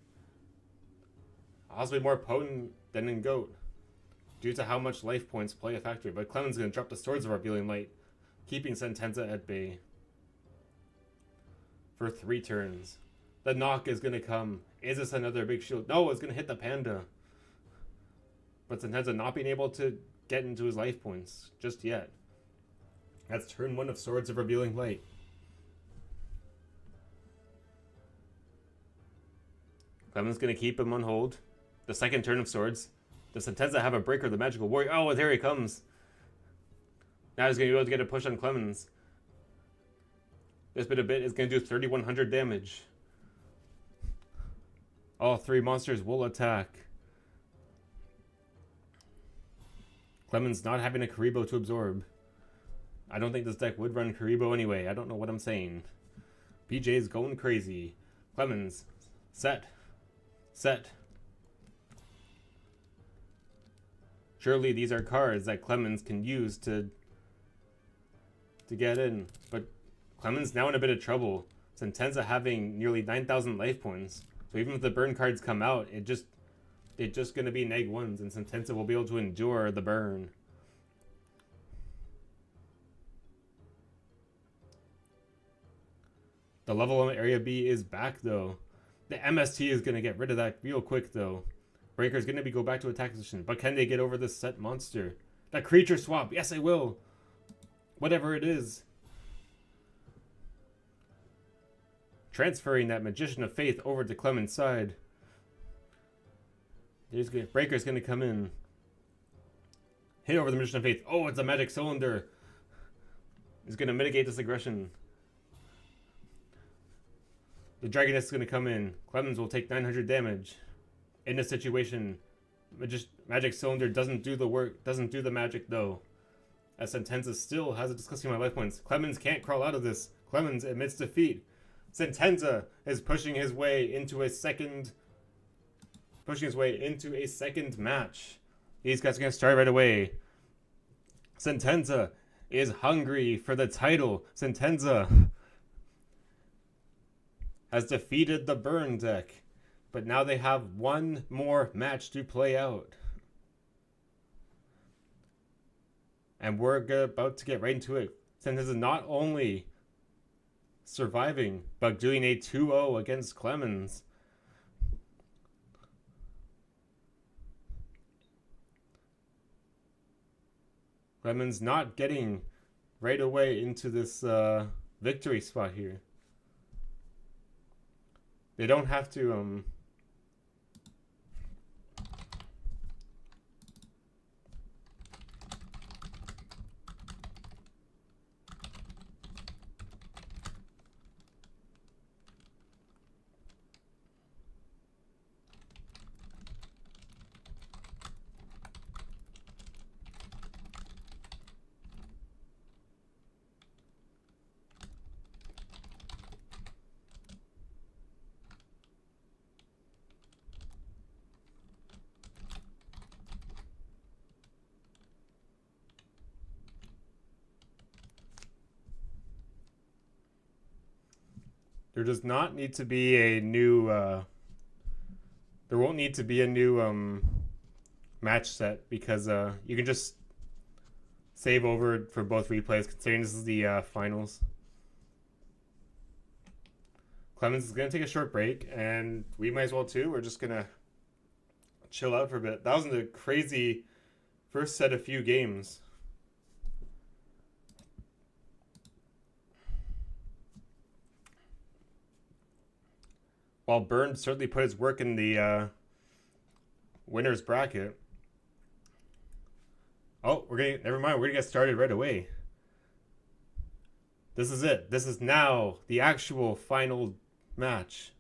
Possibly more potent than in GOAT, due to how much life points play a factor. But Clemens is going to drop the Swords of Revealing Light, keeping Sentenza at bay for 3 turns. The knock is going to come. Is this another big shield? No, it's going to hit the Panda. But Sentenza not being able to get into his life points just yet. That's turn 1 of Swords of Revealing Light. Clemens going to keep him on hold. The second turn of Swords. Does Sentenza have a breaker of the Magical Warrior? Oh, there he comes. Now he's going to be able to get a push on Clemens. This bit is going to do 3,100 damage. All 3 monsters will attack. Clemens not having a Karibo to absorb. I don't think this deck would run Karibo anyway. I don't know what I'm saying. BJ is going crazy. Clemens. Set. Surely these are cards that Clemens can use to get in. But Clemens now in a bit of trouble. Sentenza having nearly 9,000 life points. So even if the burn cards come out, they're just going to be neg 1s, and Sentenza will be able to endure the burn. The level on Area B is back, though. The MST is going to get rid of that real quick, though. Breaker's going to go back to attack position. But can they get over this set monster? That creature swap. Yes, they will. Whatever it is. Transferring that Magician of Faith over to Clemens' side. Breaker's going to come in. Hit over the Magician of Faith. Oh, it's a magic cylinder. He's going to mitigate this aggression. The Dragoness is going to come in. Clemens will take 900 damage. In this situation, Magic Cylinder doesn't do the work, doesn't do the magic though. As Sentenza still has a disgusting amount of life points. Clemens can't crawl out of this. Clemens admits defeat. Sentenza is pushing his way into a second match. These guys are going to start right away. Sentenza is hungry for the title. Sentenza has defeated the burn deck, but now they have one more match to play out. And we're about to get right into it. Sentenza not only surviving, but doing a 2-0 against Clemens. Clemens not getting right away into this victory spot here. They don't have to there does not need to be a new there won't need to be a new match set, because you can just save over for both replays, considering this is the finals. Clemens is going to take a short break, and we might as well too. We're just going to chill out for a bit. That was a crazy first set of few games. While Burn certainly put his work in the winner's bracket. Oh, never mind. We're gonna get started right away. This is it. This is now the actual final match.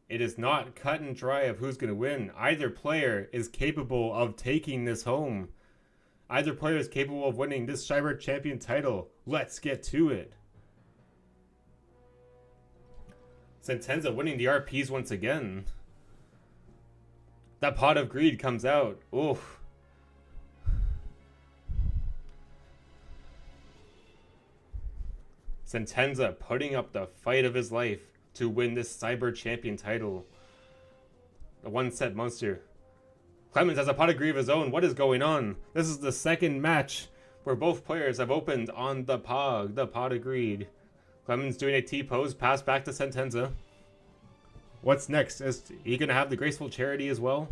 It is not cut and dry of who's gonna win. Either player is capable of taking this home. Either player is capable of winning this Cyber Champion title. Let's get to it. Sentenza winning the RPs once again. That Pot of Greed comes out. Oof. Sentenza putting up the fight of his life to win this Cyber Champion title. The one-set monster. Clemens has a pot of greed of his own. What is going on? This is the second match where both players have opened on the Pog, the pot of greed. Clemens doing a T-pose, pass back to Sentenza. What's next? Is he going to have the graceful charity as well?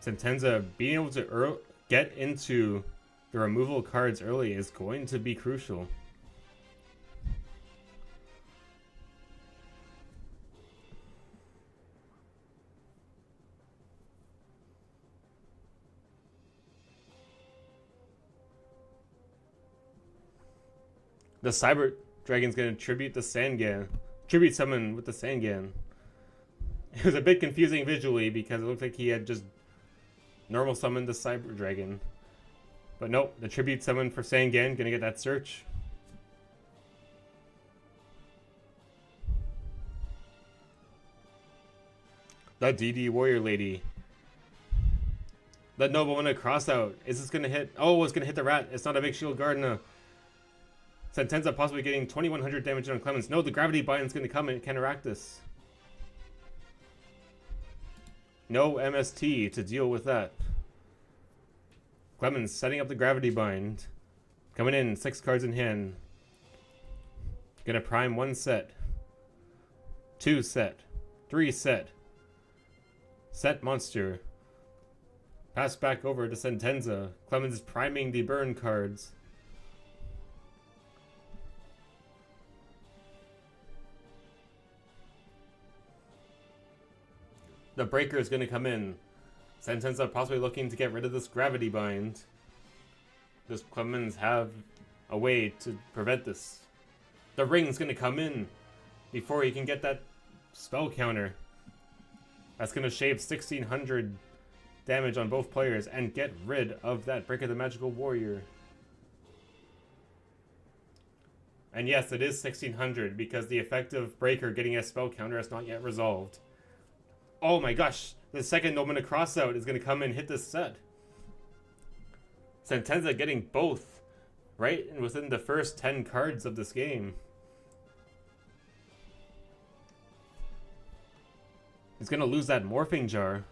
Sentenza being able to get into the removal cards early is going to be crucial. The Cyber Dragon's going to tribute the Sangan. Tribute summon with the Sangan. It was a bit confusing visually because it looked like he had just normal summoned the Cyber Dragon. But nope, the tribute summon for Sangan, gonna get that search. The DD Warrior Lady. That nobleman a cross out. Is this gonna hit? Oh, it's gonna hit the rat. It's not a big shield Gardner. Sentenza possibly getting 2100 damage on Clemens. No, the gravity bind's gonna come and counteract this. No MST to deal with that. Clemens setting up the gravity bind. Coming in, 6 cards in hand. Gonna prime 1 set. 2 set. 3 set. Set monster. Pass back over to Sentenza. Clemens is priming the burn cards. The breaker is going to come in. Sentenza possibly looking to get rid of this gravity bind. Does Clemens have a way to prevent this? The ring's going to come in before he can get that spell counter. That's going to shave 1600 damage on both players and get rid of that Breaker the Magical Warrior. And yes, it is 1600 because the effective Breaker getting a spell counter is not yet resolved. Oh my gosh, the second Nomina crossout is going to come and hit this set. Sentenza getting both right and within the first 10 cards of this game. He's going to lose that Morphing Jar.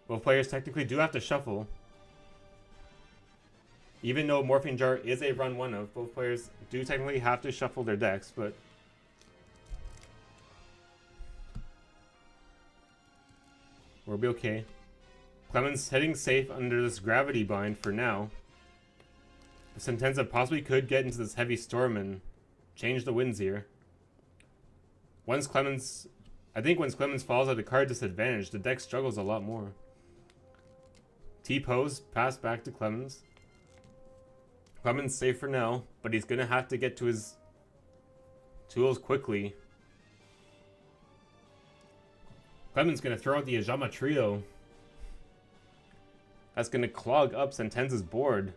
Both players technically do have to shuffle. Even though Morphing Jar is a run one of, both players do technically have to shuffle their decks, but we'll be okay. Clemens hitting safe under this gravity bind for now. Sentenza possibly could get into this heavy storm and change the winds here. Once Clemens falls at a card disadvantage, the deck struggles a lot more. T-pose, pass back to Clemens. Clemens safe for now, but he's gonna have to get to his tools quickly. Clemens gonna throw out the Ajama Trio. That's gonna clog up Sentenza's board.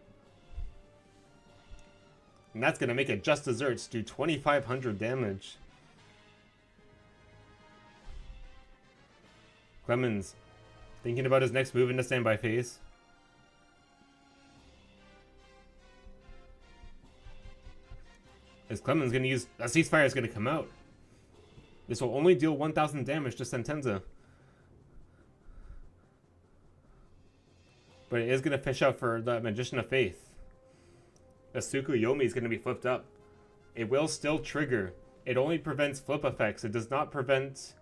And that's gonna make it just desserts do 2500 damage. Clemens thinking about his next move in the standby phase. As Clemens gonna use a ceasefire is gonna come out. This will only deal 1000 damage to Sentenza. But it is gonna fish out for the Magician of Faith. The Tsukuyomi is gonna be flipped up. It will still trigger. It only prevents flip effects. It does not prevent.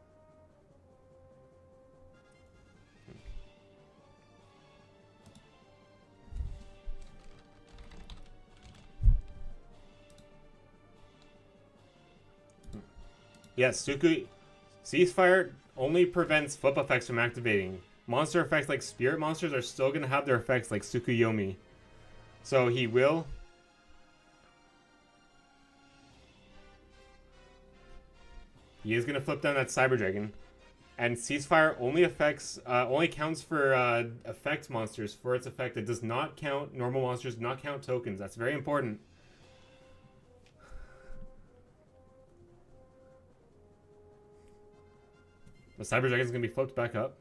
Yes, Ceasefire only prevents flip effects from activating. Monster effects like Spirit Monsters are still going to have their effects like Tsukuyomi. So he will. He is going to flip down that Cyber Dragon. And ceasefire only counts for effect monsters for its effect. It does not count normal monsters, does not count tokens. That's very important. The Cyber Dragon's gonna be flipped back up.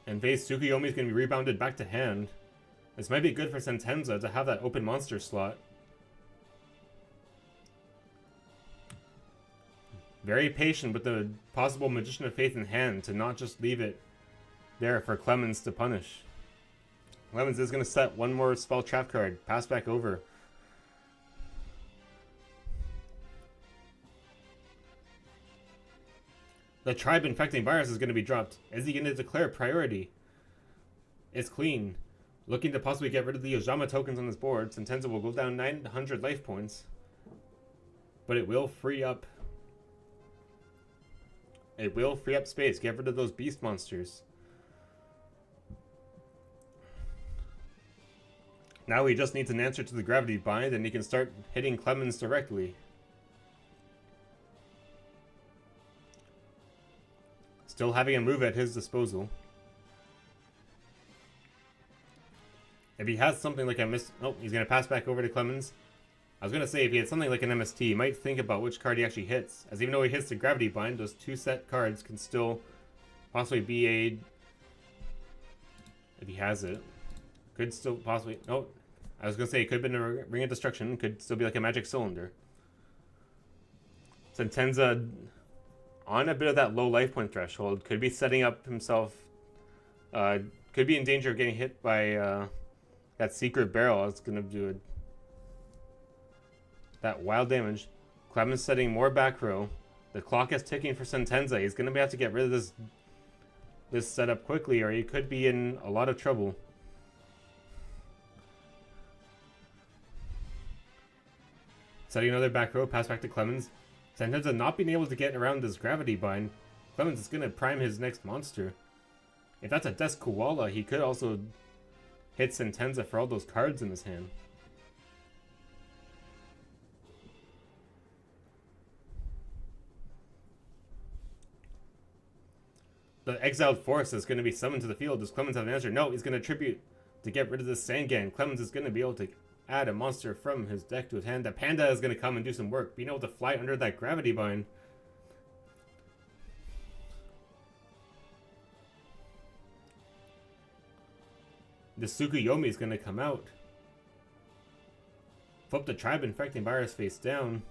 And Vay's Tsukuyomi is gonna be rebounded back to hand. This might be good for Sentenza to have that open monster slot. Very patient with the possible Magician of Faith in hand to not just leave it there for Clemens to punish. Clemens is going to set one more spell trap card. Pass back over. The Tribe Infecting Virus is going to be dropped. Is he going to declare priority? It's clean. Looking to possibly get rid of the Ojama tokens on this board, Sentenza will go down 900 life points. But it will free up. It will free up space. Get rid of those beast monsters. Now he just needs an answer to the Gravity Bind, and he can start hitting Clemens directly. Still having a move at his disposal. If he has something like a oh, he's going to pass back over to Clemens. I was going to say, if he had something like an MST, he might think about which card he actually hits. As even though he hits the Gravity Bind, those two set cards can still possibly be a... If he has it. Could still possibly... Oh, I was going to say, it could have been a Ring of Destruction. Could still be like a Magic Cylinder. Sentenza, on a bit of that low life point threshold, could be setting up himself... could be in danger of getting hit by that Secret Barrel. It's going to do it. That wild damage. Clemens setting more back row. The clock is ticking for Sentenza. He's going to have to get rid of this setup quickly, or he could be in a lot of trouble. Setting another back row, pass back to Clemens. Sentenza not being able to get around this Gravity Bind. Clemens is going to prime his next monster. If that's a Desk Koala, he could also hit Sentenza for all those cards in his hand. The Exiled Force is going to be summoned to the field. Does Clemens have an answer? No, he's going to tribute to get rid of this Sangan. Clemens is going to be able to add a monster from his deck to his hand. The Panda is going to come and do some work. Being able to fly under that Gravity Bind. The Tsukuyomi is going to come out. Flip the Tribe Infecting Virus face down.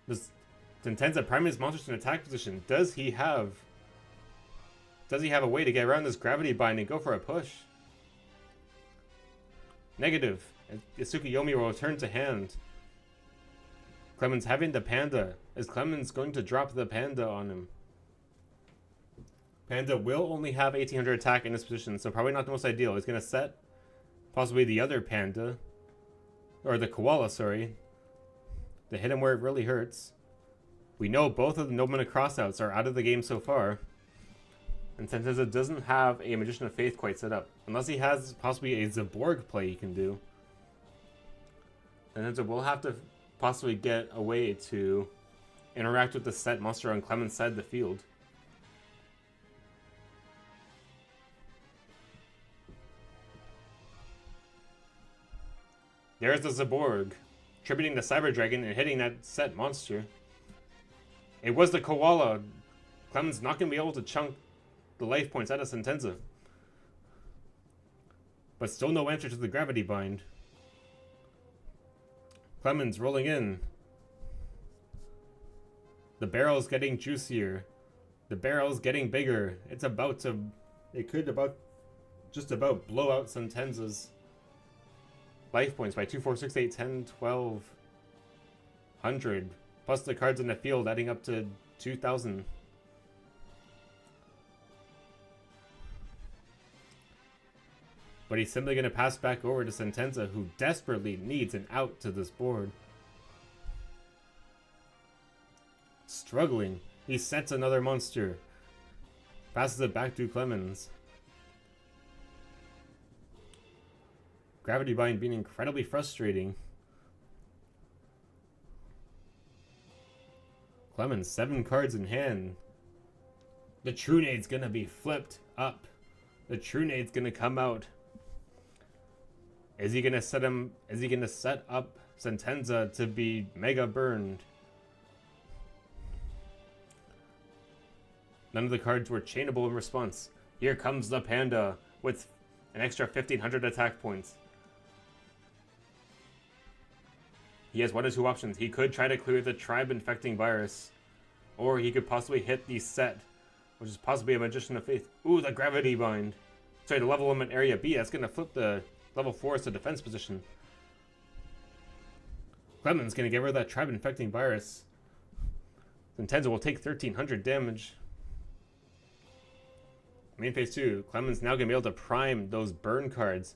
This Sentenza priming his monsters in attack position. Does he have a way to get around this Gravity Bind and go for a push? Negative. Tsukuyomi will return to hand. Clemens having the Panda. Is Clemens going to drop the Panda on him? Panda will only have 1800 attack in this position, so probably not the most ideal. He's going to set possibly the other Panda. Or the Koala, sorry. To hit him where it really hurts. We know both of the Nobuna crossouts are out of the game so far. And Sentenza doesn't have a Magician of Faith quite set up. Unless he has possibly a Zaborg play he can do. Sentenza will have to possibly get a way to interact with the set monster on Clemens' side of the field. There's the Zaborg, tributing the Cyber Dragon and hitting that set monster. It was the Koala. Clemens not going to be able to chunk the life points out of Sentenza. But still no answer to the Gravity Bind. Clemens rolling in. The barrel's getting juicier. The barrel's getting bigger. It's about to... It could just about blow out Sentenza's life points by 2, 4, 6, 8, 10, 12, 100. Plus the cards in the field adding up to 2,000. But he's simply going to pass back over to Sentenza, who desperately needs an out to this board. Struggling. He sets another monster. Passes it back to Clemens. Gravity Bind being incredibly frustrating. Clemens, 7 cards in hand. The True Nade's gonna be flipped up. The True Nade's gonna come out. Is he gonna set up Sentenza to be mega burned? None of the cards were chainable in response. Here comes the Panda with an extra 1500 attack points. He has one of two options. He could try to clear the Tribe Infecting Virus, or he could possibly hit the set, which is possibly a Magician of Faith. Ooh, the Gravity Bind. Sorry, the level limit area B. That's going to flip the level 4 to defense position. Clemens going to get rid of that Tribe Infecting Virus. Sentenza will take 1300 damage. Main phase 2. Clemens now going to be able to prime those burn cards.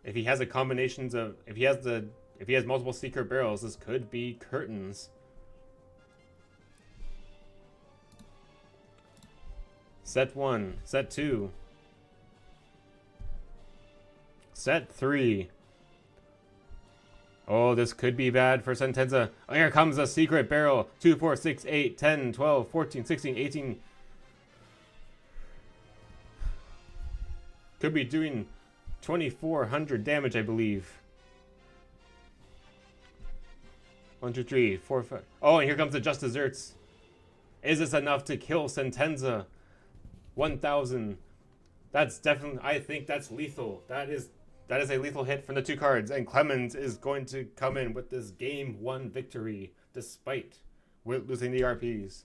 If he has a combinations of... If he has multiple Secret Barrels, this could be Curtains. Set 1. Set 2. Set 3. Oh, this could be bad for Sentenza. Oh, here comes a Secret Barrel. 2, 4, 6, 8, 10, 12, 14, 16, 18. Could be doing 2400 damage, I believe. 1, 2, 3, 4, 5. Oh, and here comes the Just Desserts. Is this enough to kill Sentenza? 1000. That's definitely, I think that's lethal. That is a lethal hit from the 2 cards, and Clemens is going to come in with this game 1 victory despite losing the RPs.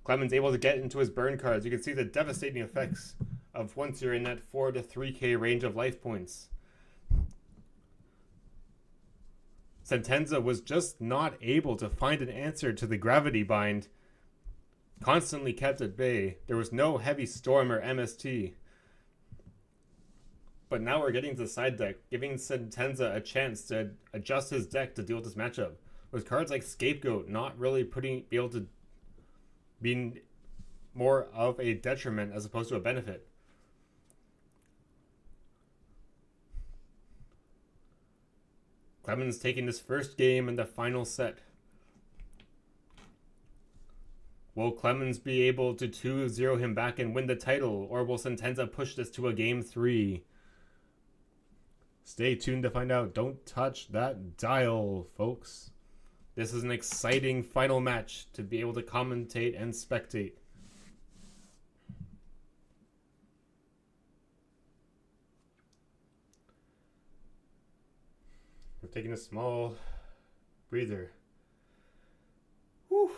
Clemens able to get into his burn cards. You can see the devastating effects of once you're in that 4 to 3k range of life points. Sentenza was just not able to find an answer to the Gravity Bind. Constantly kept at bay. There was no Heavy Storm or MST. But now we're getting to the side deck, giving Sentenza a chance to adjust his deck to deal with this matchup. With cards like Scapegoat not really be able to be more of a detriment as opposed to a benefit. Clemens taking this first game in the final set. Will Clemens be able to 2-0 him back and win the title, or will Sentenza push this to a game 3? Stay tuned to find out. Don't touch that dial, folks. This is an exciting final match to be able to commentate and spectate. We're taking a small breather. Whew.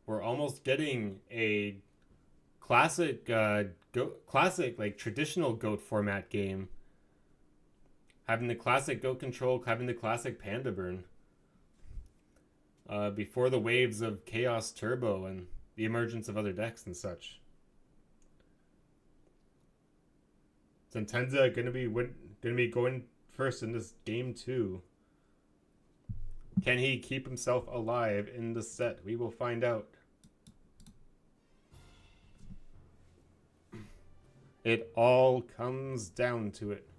We're almost getting a classic like traditional GOAT format game. Having the classic GOAT control, having the classic Panda burn. Before the waves of Chaos Turbo and the emergence of other decks and such. Sentenza gonna be going first in this game 2. Can he keep himself alive in the set? We will find out. It all comes down to it.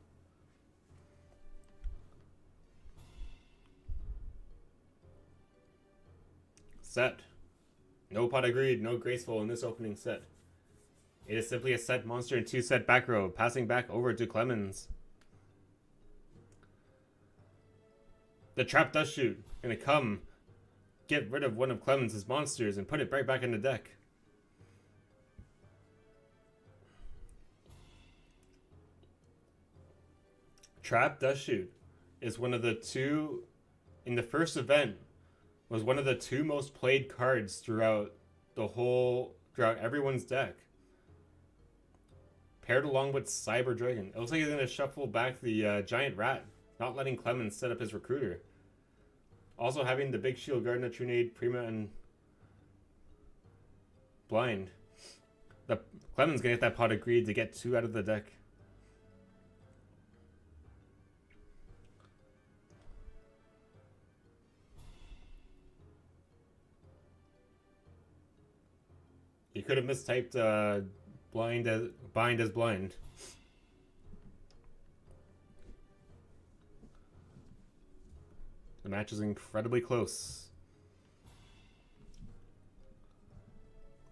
Set. No pot of greed, no graceful in this opening set. It is simply a set monster and 2 set back row, passing back over to Clemens. The Trap Dust Shoot. Gonna come get rid of one of Clemens' monsters and put it right back in the deck. Trap Dust Shoot is one of the 2, in the first event, was one of the 2 most played cards throughout everyone's deck. Paired along with Cyber Dragon. It looks like he's going to shuffle back the Giant Rat, not letting Clemens set up his Recruiter. Also having the Big Shield Guard, Trunade, Prima, and Blind. Clemens going to get that pot of greed to get 2 out of the deck. You could have mistyped bind as blind. The match is incredibly close.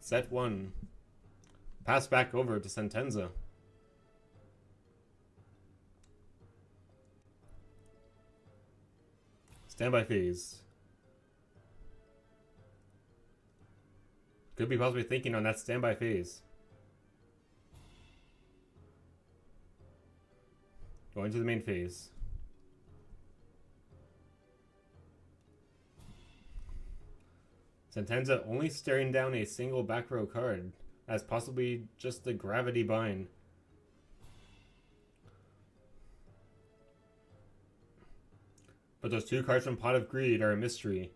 Set 1. Pass back over to Sentenza. Standby phase. Could be possibly thinking on that standby phase. Going to the main phase. Sentenza only staring down a single back row card, as possibly just the gravity bind. But those 2 cards from Pot of Greed are a mystery.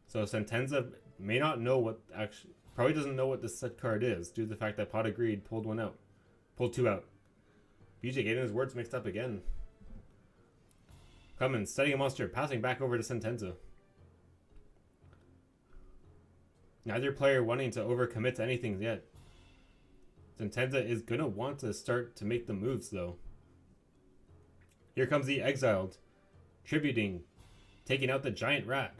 So Sentenza may not know what probably doesn't know what this set card is, due to the fact that Pot of Greed pulled 2 out. BJ getting his words mixed up again. Clemens setting a monster, passing back over to Sentenza. Neither player wanting to overcommit to anything yet. Sentenza is gonna want to start to make the moves though. Here comes the Exiled, tributing, taking out the giant rat.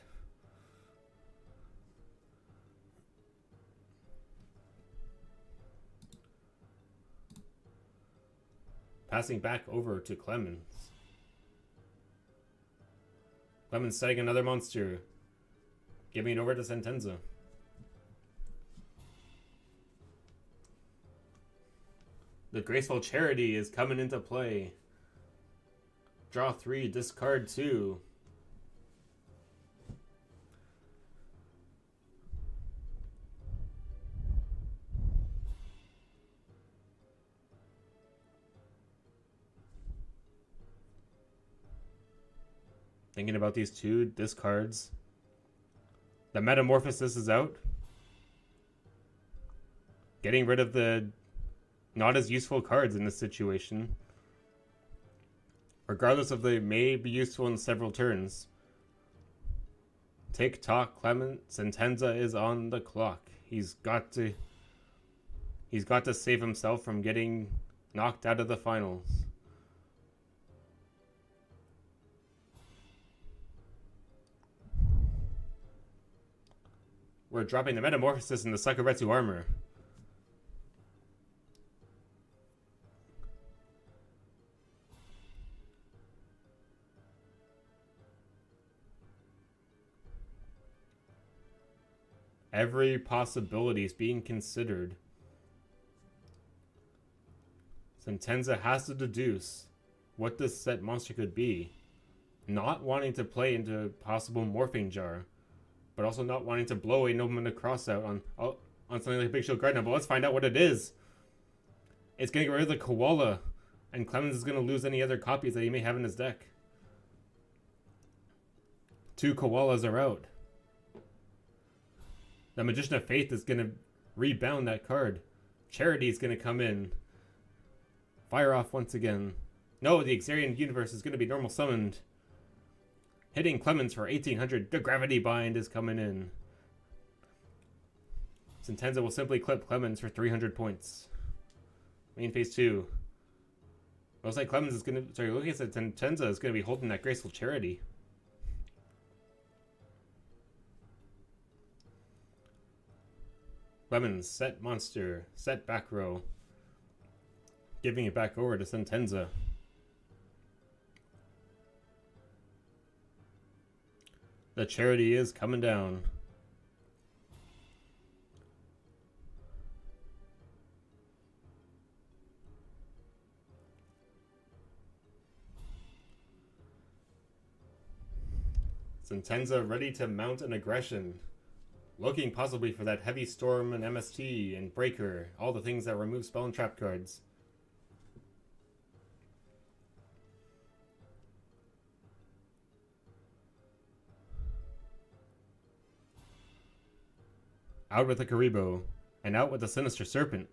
Passing back over to Clemens. Clemens setting another monster, giving it over to Sentenza. The Graceful Charity is coming into play. Draw 3, discard 2. Thinking about these 2 discards. The Metamorphosis is out. Getting rid of the not as useful cards in this situation. Regardless of they may be useful in several turns. Tick-tock, Sentenza is on the clock. He's got to save himself from getting knocked out of the finals. We're dropping the Metamorphosis in the Sakuretsu armor. Every possibility is being considered. Sentenza has to deduce what this set monster could be. Not wanting to play into a possible morphing jar, but also not wanting to blow a Nobleman Cross out on something like Big Shield Guardian. But let's find out what it is. It's going to get rid of the Koala, and Clemens is going to lose any other copies that he may have in his deck. 2 Koalas are out. The Magician of Faith is going to rebound that card. Charity is going to come in. Fire off once again. No, the Xarian Universe is going to be normal summoned. Hitting Clemens for 1800. The Gravity Bind is coming in. Sentenza will simply clip Clemens for 300 points. Main phase 2. Looks like Clemens is going to... Sorry, looking at Sentenza is going to be holding that Graceful Charity. Clemens, set monster, set back row. Giving it back over to Sentenza. The Charity is coming down. Sentenza ready to mount an aggression. Looking possibly for that Heavy Storm and MST and Breaker. All the things that remove spell and trap cards. Out with the Karibo. And out with the Sinister Serpent.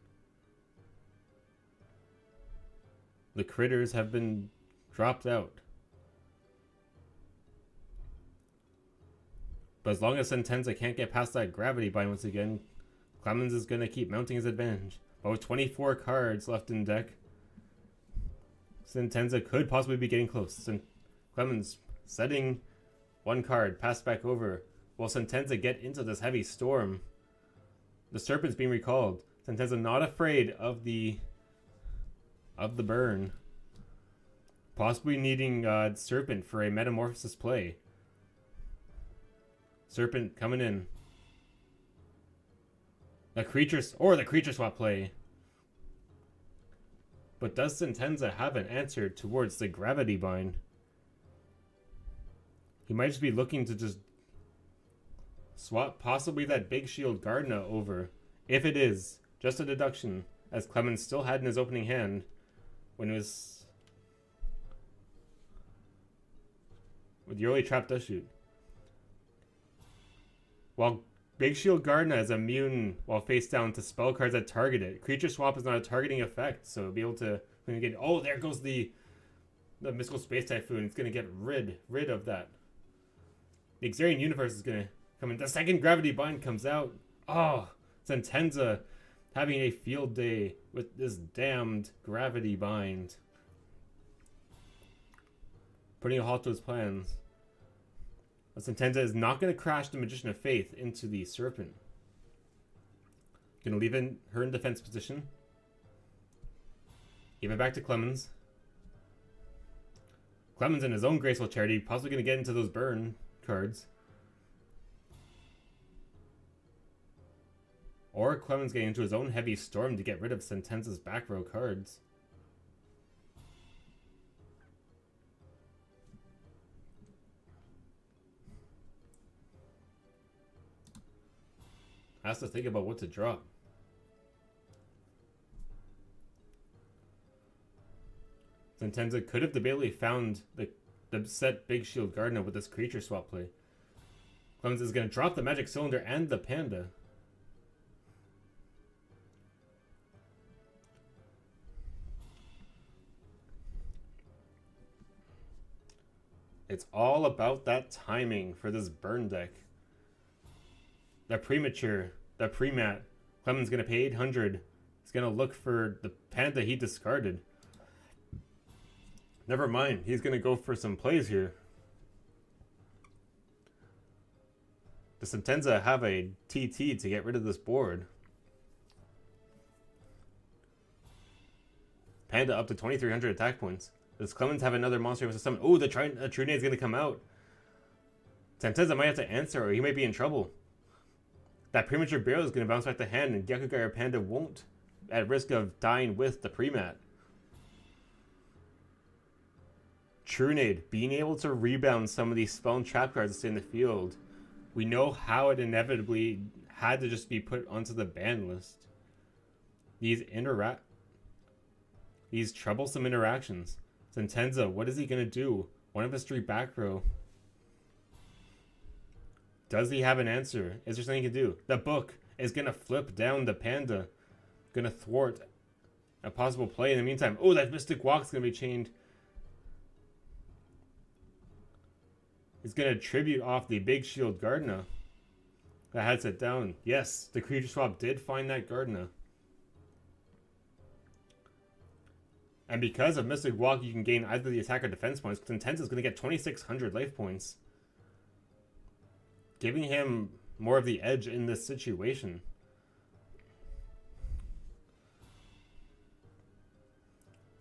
The critters have been dropped out. But as long as Sentenza can't get past that gravity bind once again, Clemens is going to keep mounting his advantage. But with 24 cards left in deck, Sentenza could possibly be getting close. Clemens setting one card, pass back over. Will Sentenza get into this heavy storm? The Serpent's being recalled. Sentenza not afraid of the burn. Possibly needing Serpent for a Metamorphosis play. Serpent coming in. The creature swap play. But does Sentenza have an answer towards the gravity bind? He might just be looking to just swap possibly that big shield Gardna over. If it is, just a deduction, as Clemens still had in his opening hand when it was with the early trap does shoot. While Big Shield Gardna is immune while face down to spell cards that target it. Creature swap is not a targeting effect, so be able to get. Oh, there goes the Mystical Space Typhoon. It's gonna get rid of that. The Xarian Universe is gonna come in. The second Gravity Bind comes out. Oh, Sentenza having a field day with this damned Gravity Bind, putting a halt to his plans. Sentenza is not going to crash the Magician of Faith into the Serpent. Going to leave her in defense position. Give it back to Clemens. Clemens in his own Graceful Charity, possibly going to get into those burn cards. Or Clemens getting into his own Heavy Storm to get rid of Sentenza's back row cards. Has to think about what to drop. Sentenza could have debatably found the set Big Shield Gardna with this creature swap play. Clemens is going to drop the Magic Cylinder and the Panda. It's all about that timing for this burn deck. The premature, the pre-mat. Clemens going to pay 800. He's going to look for the Panda he discarded. Never mind. He's going to go for some plays here. Does Sentenza have a TT to get rid of this board? Panda up to 2,300 attack points. Does Clemens have another monster with a summon? Oh, the True Nade is going to come out. Sentenza might have to answer or he might be in trouble. That premature burial is going to bounce back the hand, and Gyakugaier Panda won't, at risk of dying with the pre-mat. True Nade, being able to rebound some of these spell and trap cards that stay in the field. We know how it inevitably had to just be put onto the ban list. These troublesome interactions. Sentenza, what is he going to do? One of his three back row. Does he have an answer? Is there something he can do? The book is going to flip down the Panda. Going to thwart a possible play in the meantime. Oh, that Mystic Walk is going to be chained. He's going to tribute off the Big Shield Gardna. That had set down. Yes, the creature swap did find that Gardna. And because of Mystic Walk, you can gain either the attack or defense points. Sentenza is going to get 2,600 life points, giving him more of the edge in this situation.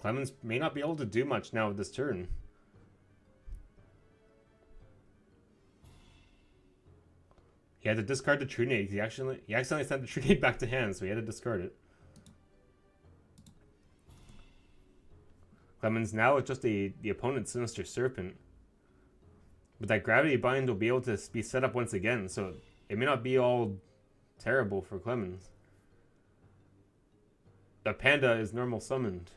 Clemens may not be able to do much now with this turn. He had to discard the True Nade. He accidentally sent the True Nade back to hand, so he had to discard it. Clemens now with just the opponent's Sinister Serpent. But that Gravity Bind will be able to be set up once again, so it may not be all terrible for Clemens. The Panda is normal summoned.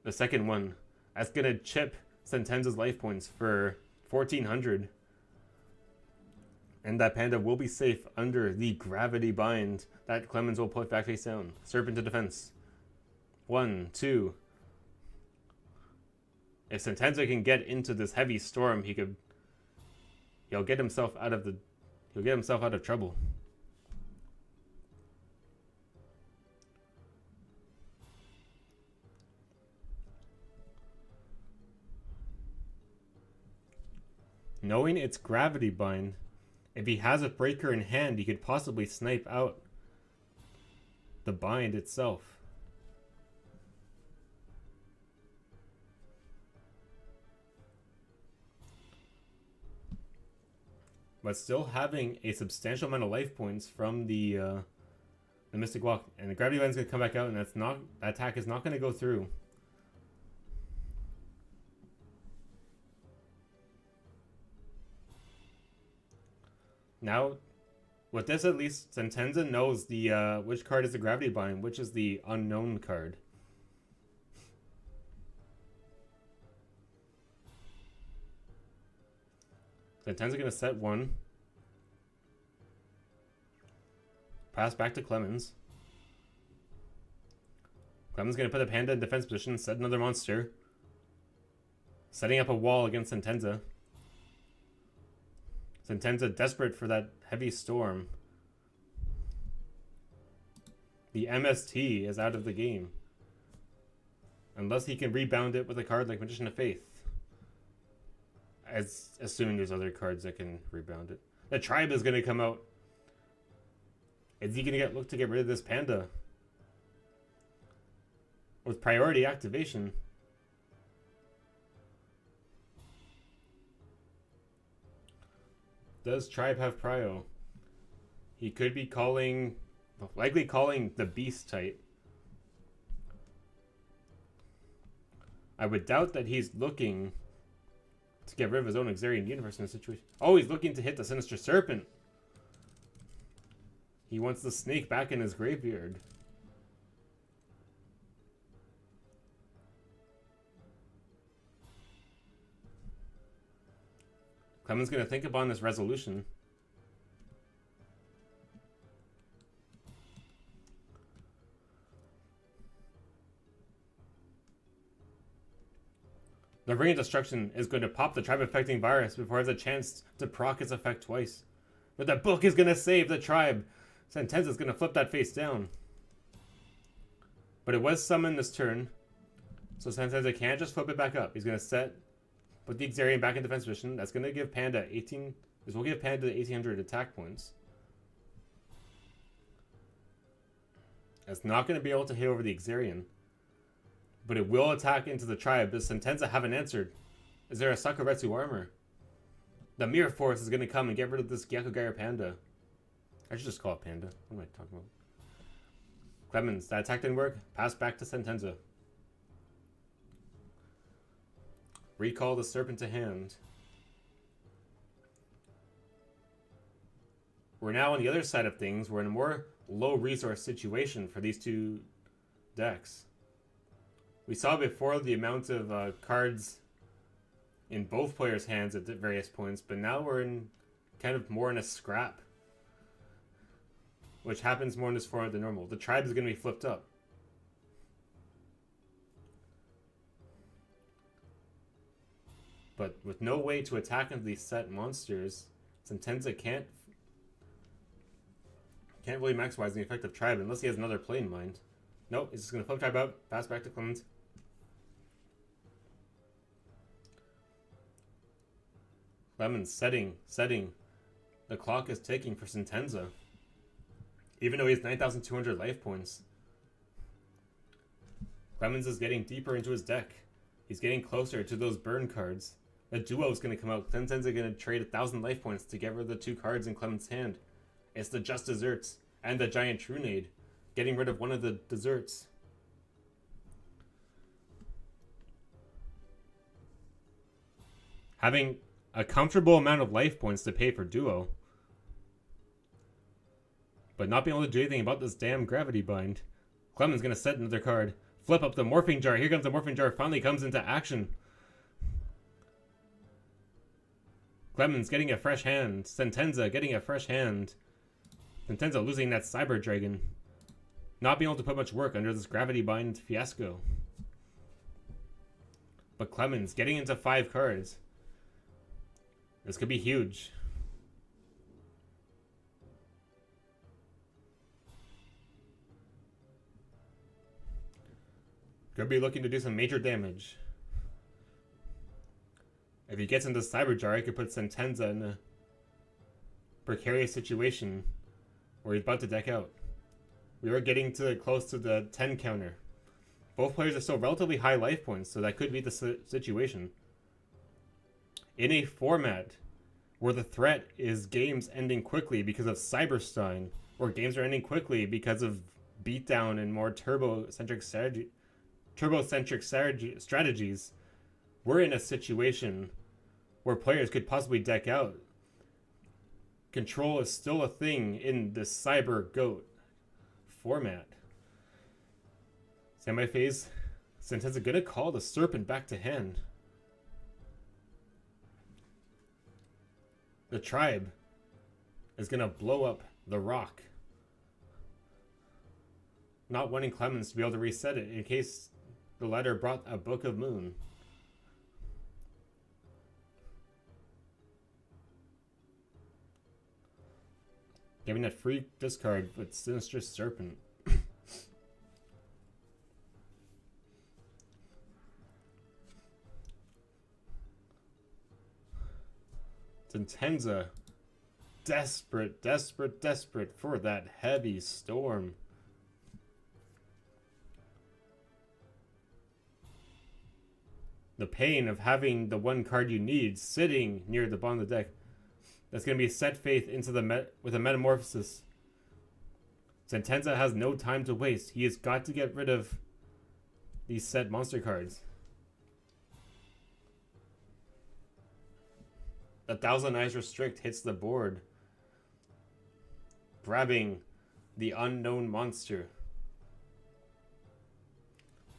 The second one, that's going to chip Sentenza's life points for 1,400. And that Panda will be safe under the Gravity Bind that Clemens will put back face down. Serpent to defense. 1, 2. If Sentenza can get into this heavy storm, he could he'll get himself out of trouble. Knowing it's gravity bind, if he has a breaker in hand, he could possibly snipe out the bind itself. But still having a substantial amount of life points from the Mystic Walk, and the gravity bind's gonna come back out, and that attack is not gonna go through. Now, with this at least, Sentenza knows the which card is the gravity bind, which is the unknown card. Sentenza gonna set one. Pass back to Clemens. Clemens gonna put the panda in defense position, set another monster. Setting up a wall against Sentenza. Sentenza desperate for that heavy storm. The MST is out of the game. Unless he can rebound it with a card like Magician of Faith. Assuming there's other cards that can rebound it. The Tribe is going to come out. Is he going to look to get rid of this panda? With priority activation. Does Tribe have prio? He could be likely calling the Beast type. I would doubt that he's looking to get rid of his own Xarian universe in a situation. Oh, he's looking to hit the Sinister Serpent. He wants the snake back in his graveyard. Clement's going to think upon this resolution. The Ring of Destruction is going to pop the Tribe affecting virus before it has a chance to proc its effect twice. But the book is going to save the Tribe. Sentenza is going to flip that face down. But it was summoned this turn. So Sentenza can't just flip it back up. He's going to put the Xarian back in defense position. That's going to give Panda 18. This will give Panda 1800 attack points. It's not going to be able to hit over the Xarian. But it will attack into the Tribe. Does Sentenza haven't answered? Is there a Sakuretsu armor? The Mirror Force is going to come and get rid of this Gyakugaier Panda. I should just call it Panda. What am I talking about? Clemens, that attack didn't work. Pass back to Sentenza. Recall the Serpent to hand. We're now on the other side of things. We're in a more low resource situation for these two decks. We saw before the amount of cards in both players' hands at various points, but now we're in kind of more in a scrap, which happens more in this format than normal. The Tribe is going to be flipped up. But with no way to attack into these set monsters, Sentenza can't really maximize the effect of Tribe unless he has another play in mind. Nope, he's just going to flip Tribe out, pass back to Clemens. Clemens setting. The clock is ticking for Sentenza. Even though he has 9,200 life points. Clemens is getting deeper into his deck. He's getting closer to those burn cards. The duo is going to come out. Sentenza is going to trade 1,000 life points to get rid of the two cards in Clemens' hand. It's the Just Desserts and the Giant Trunade. Getting rid of one of the desserts. Having a comfortable amount of life points to pay for duo. But not being able to do anything about this damn gravity bind. Clemens going to set another card. Flip up the Morphing Jar. Here comes the Morphing Jar. Finally comes into action. Clemens getting a fresh hand. Sentenza getting a fresh hand. Sentenza losing that Cyber Dragon. Not being able to put much work under this gravity bind fiasco. But Clemens getting into 5 cards. This could be huge. Could be looking to do some major damage. If he gets into Cyberjar, it could put Sentenza in a precarious situation where he's about to deck out. We are getting to close to the 10 counter. Both players are still relatively high life points, so that could be the situation. In a format where the threat is games ending quickly because of Cyberstein, or games are ending quickly because of beatdown and more turbo-centric strategies, we're in a situation where players could possibly deck out. Control is still a thing in the Cyber Goat format. Standby phase. Sentenza gonna call the Serpent back to hand. The tribe is gonna blow up the rock. Not wanting Clemens to be able to reset it in case the letter brought a Book of Moon. Giving that free discard with Sinister Serpent. Sentenza, desperate for that heavy storm. The pain of having the one card you need sitting near the bottom of the deck. That's going to be set faith into the with a Metamorphosis. Sentenza has no time to waste. He has got to get rid of these set monster cards. The Thousand Eyes Restrict hits the board, grabbing the unknown monster.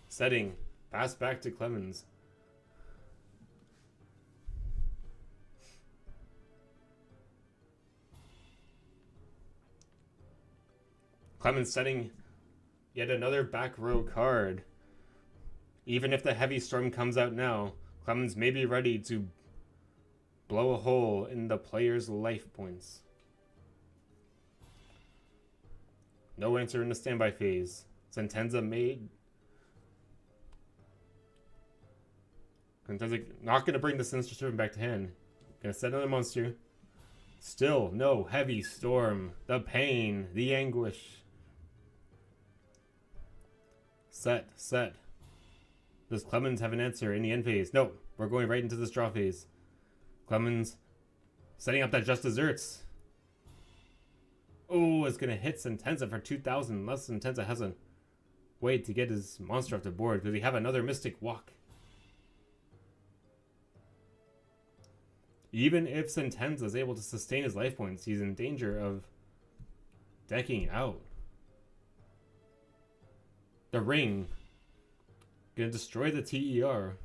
Setting, pass back to Clemens. Clemens setting yet another back row card. Even if the Heavy Storm comes out now, Clemens may be ready to blow a hole in the player's life points. No answer in the standby phase. Sentenza made. Sentenza not going to bring the Sinister Serpent back to hand. Going to set another monster. Still no Heavy Storm. The pain, the anguish. Set. Does Clemens have an answer in the end phase? No, we're going right into this draw phase. Clemens setting up that Just Desserts. Oh, it's going to hit Sentenza for 2,000 unless Sentenza has a way to get his monster off the board. Does he have another Mystic Walk? Even if Sentenza is able to sustain his life points, he's in danger of decking out. The Ring. Gonna destroy the TER.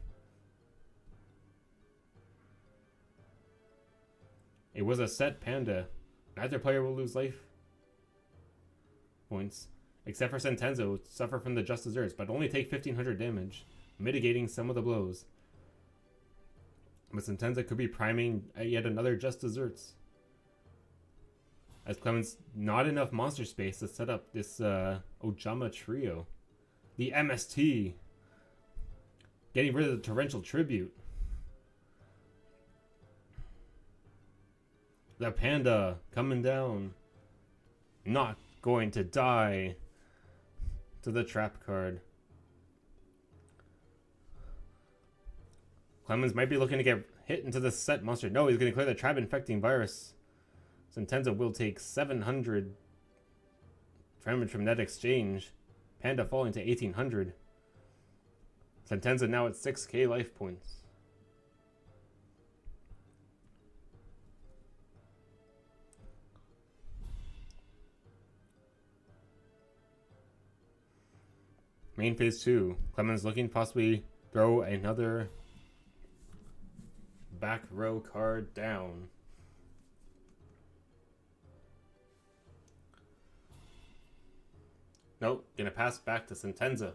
It was a set Panda. Neither player will lose life points, except for Sentenza, who will suffer from the Just Desserts, but only take 1,500 damage, mitigating some of the blows. But Sentenza could be priming yet another Just Desserts. As Clemens, not enough monster space to set up this Ojama trio. The MST. Getting rid of the Torrential Tribute. The Panda coming down. Not going to die to the trap card. Clemens might be looking to get hit into the set monster. No, he's going to clear the trap infecting virus. Sentenza will take 700 damage from net exchange. Panda falling to 1,800. Sentenza now at 6k life points. Main phase 2. Clemens looking to possibly throw another back row card down. Nope, gonna pass back to Sentenza.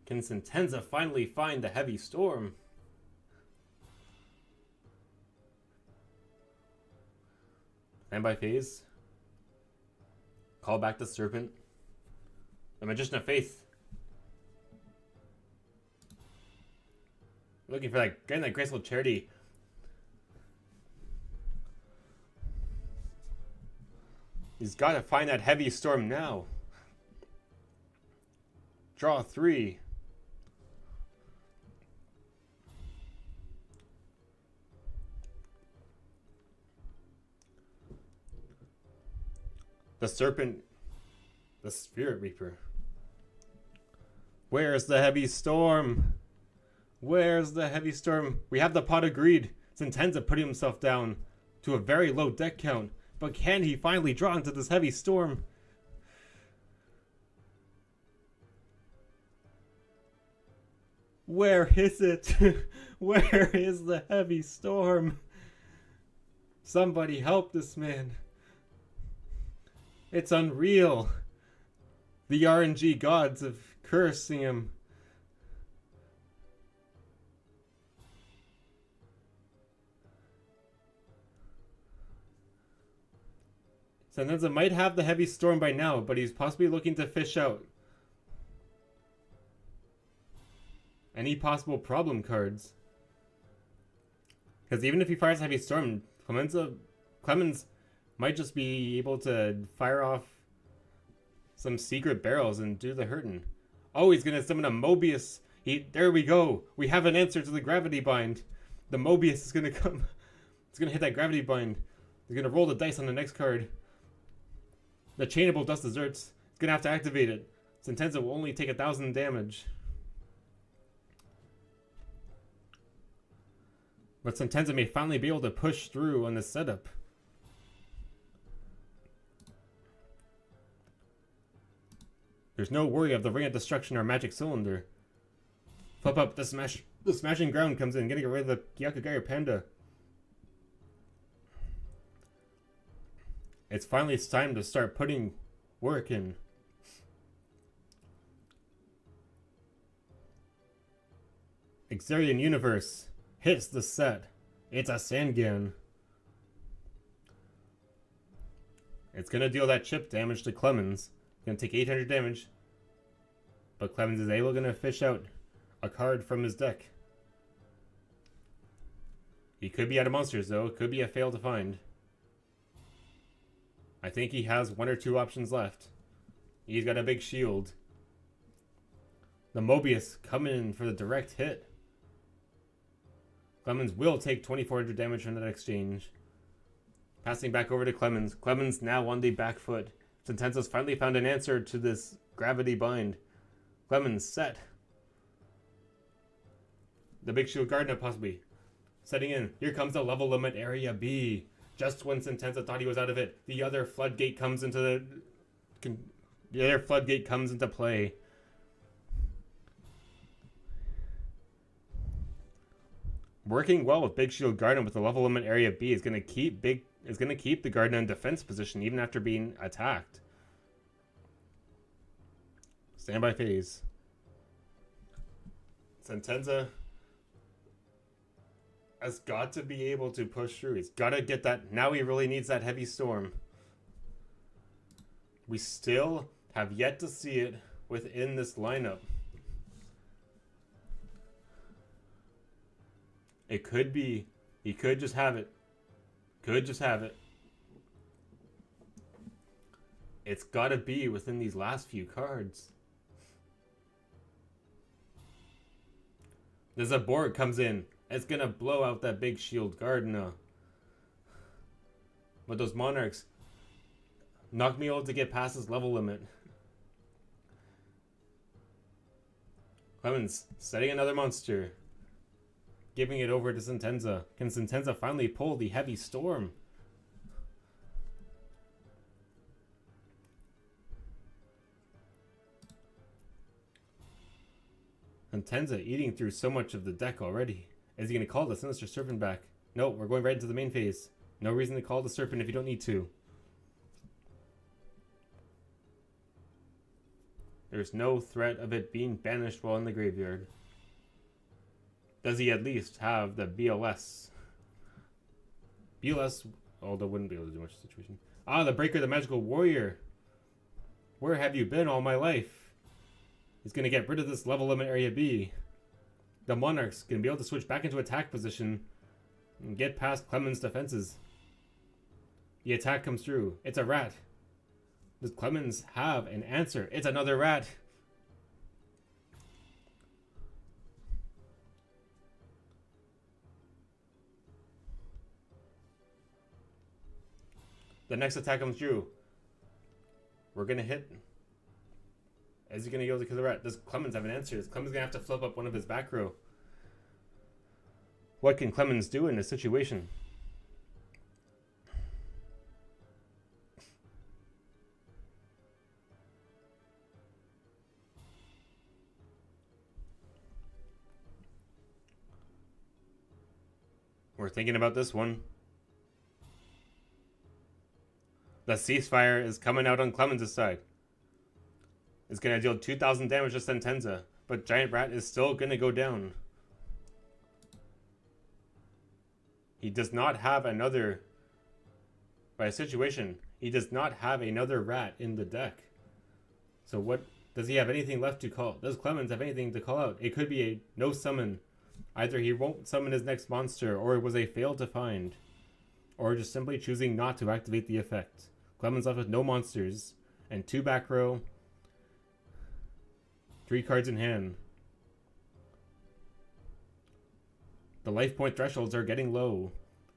Can Sentenza finally find the Heavy Storm? Standby phase. Call back the serpent. The Magician of Faith. Looking for that, getting that graceful charity. He's got to find that heavy storm now. Draw 3. The serpent, the spirit reaper. Where's the heavy storm? Where's the heavy storm? We have the pot of greed. Sentenza putting himself down to a very low deck count. But can he finally draw into this heavy storm? Where is it? Where is the heavy storm? Somebody help this man. It's unreal. The RNG gods are cursing him. Sentenza might have the heavy storm by now, but he's possibly looking to fish out any possible problem cards. Because even if he fires heavy storm, Clemens might just be able to fire off some secret barrels and do the hurting. Oh, he's gonna summon a Mobius. There we go. We have an answer to the gravity bind. The Mobius is gonna come. It's gonna hit that gravity bind. He's gonna roll the dice on the next card. The Chainable Dust Desserts. He's gonna have to activate it. Sentenza will only take 1,000 damage. But Sentenza may finally be able to push through on this setup. There's no worry of the Ring of Destruction or Magic Cylinder. Flip up, the Smashing Ground comes in, getting rid of the Hyakugaya Panda. It's finally time to start putting work in. Xerian Universe hits the set. It's a Sangan. It's gonna deal that chip damage to Clemens. Gonna take 800 damage. But Clemens is gonna fish out a card from his deck. He could be out of monsters though. It could be a fail to find. I think he has 1 or 2 options left. He's got a big shield. The Mobius coming in for the direct hit. Clemens will take 2,400 damage from that exchange. Passing back over to Clemens. Clemens now on the back foot. Sentenza's finally found an answer to this gravity bind. Clemens set. The Big Shield Gardener possibly. Setting in. Here comes the level limit area B. Just when Sentenza thought he was out of it, the other floodgate comes into play. Working well with Big Shield Garden with the level limit area B is going to keep the Garden in defense position even after being attacked. Standby phase. Sentenza has got to be able to push through. He's got to get that. Now he really needs that heavy storm. We still have yet to see it within this lineup. It could be. He could just have it. Could just have it. It's got to be within these last few cards. There's a board comes in. It's going to blow out that Big Shield Gardener. But those Monarchs knock me out to get past this level limit. Clemens setting another monster. Giving it over to Sentenza. Can Sentenza finally pull the heavy storm? Sentenza eating through so much of the deck already. Is he going to call the Sinister Serpent back? No, we're going right into the main phase. No reason to call the Serpent if you don't need to. There's no threat of it being banished while in the graveyard. Does he at least have the BLS? BLS although wouldn't be able to do much in the situation. Ah, the Breaker, the Magical Warrior. Where have you been all my life? He's going to get rid of this level limit area B. The Monarch's going to be able to switch back into attack position and get past Clemens' defenses. The attack comes through. It's a rat. Does Clemens have an answer? It's another rat. The next attack comes through. We're going to hit. Is he going to be able to kill the rat? Does Clemens have an answer? Is Clemens going to have to flip up one of his back row? What can Clemens do in this situation? We're thinking about this one. The ceasefire is coming out on Clemens' side. It's going to deal 2,000 damage to Sentenza, but Giant Rat is still going to go down. He does not have another, by situation, he does not have another rat in the deck. So what, does he have anything left to call? Does Clemens have anything to call out? It could be a no summon. Either he won't summon his next monster, or it was a fail to find, or just simply choosing not to activate the effect. Clemens left with no monsters, and 2 back row, 3 cards in hand. The life point thresholds are getting low.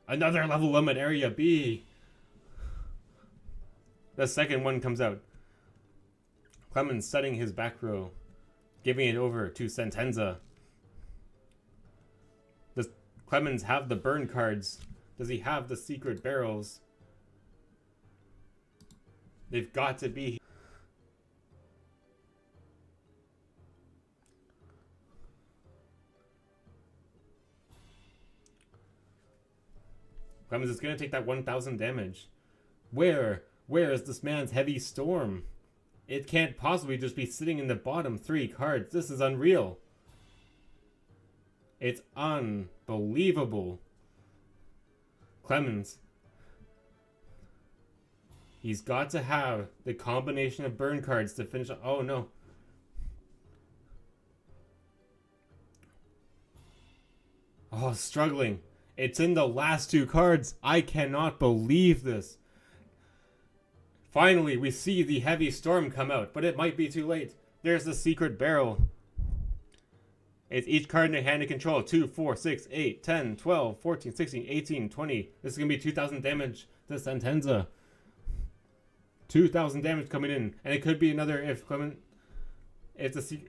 Another level limit area B. The second one comes out. Clemens setting his back row, giving it over to Sentenza. Does Clemens have the burn cards? Does he have the secret barrels? They've got to be. Clemens is going to take that 1,000 damage. Where is this man's heavy storm? It can't possibly just be sitting in the bottom 3 cards. This is unreal. It's unbelievable. Clemens. He's got to have the combination of burn cards to finish. Oh no. Oh, struggling. It's in the last 2 cards. I cannot believe this. Finally, we see the heavy storm come out, but it might be too late. There's the secret barrel. It's each card in your hand to control. 2, 4, 6, 8, 10, 12, 14, 16, 18, 20. This is going to be 2,000 damage to Sentenza. 2,000 damage coming in. And it could be another if Clement... If the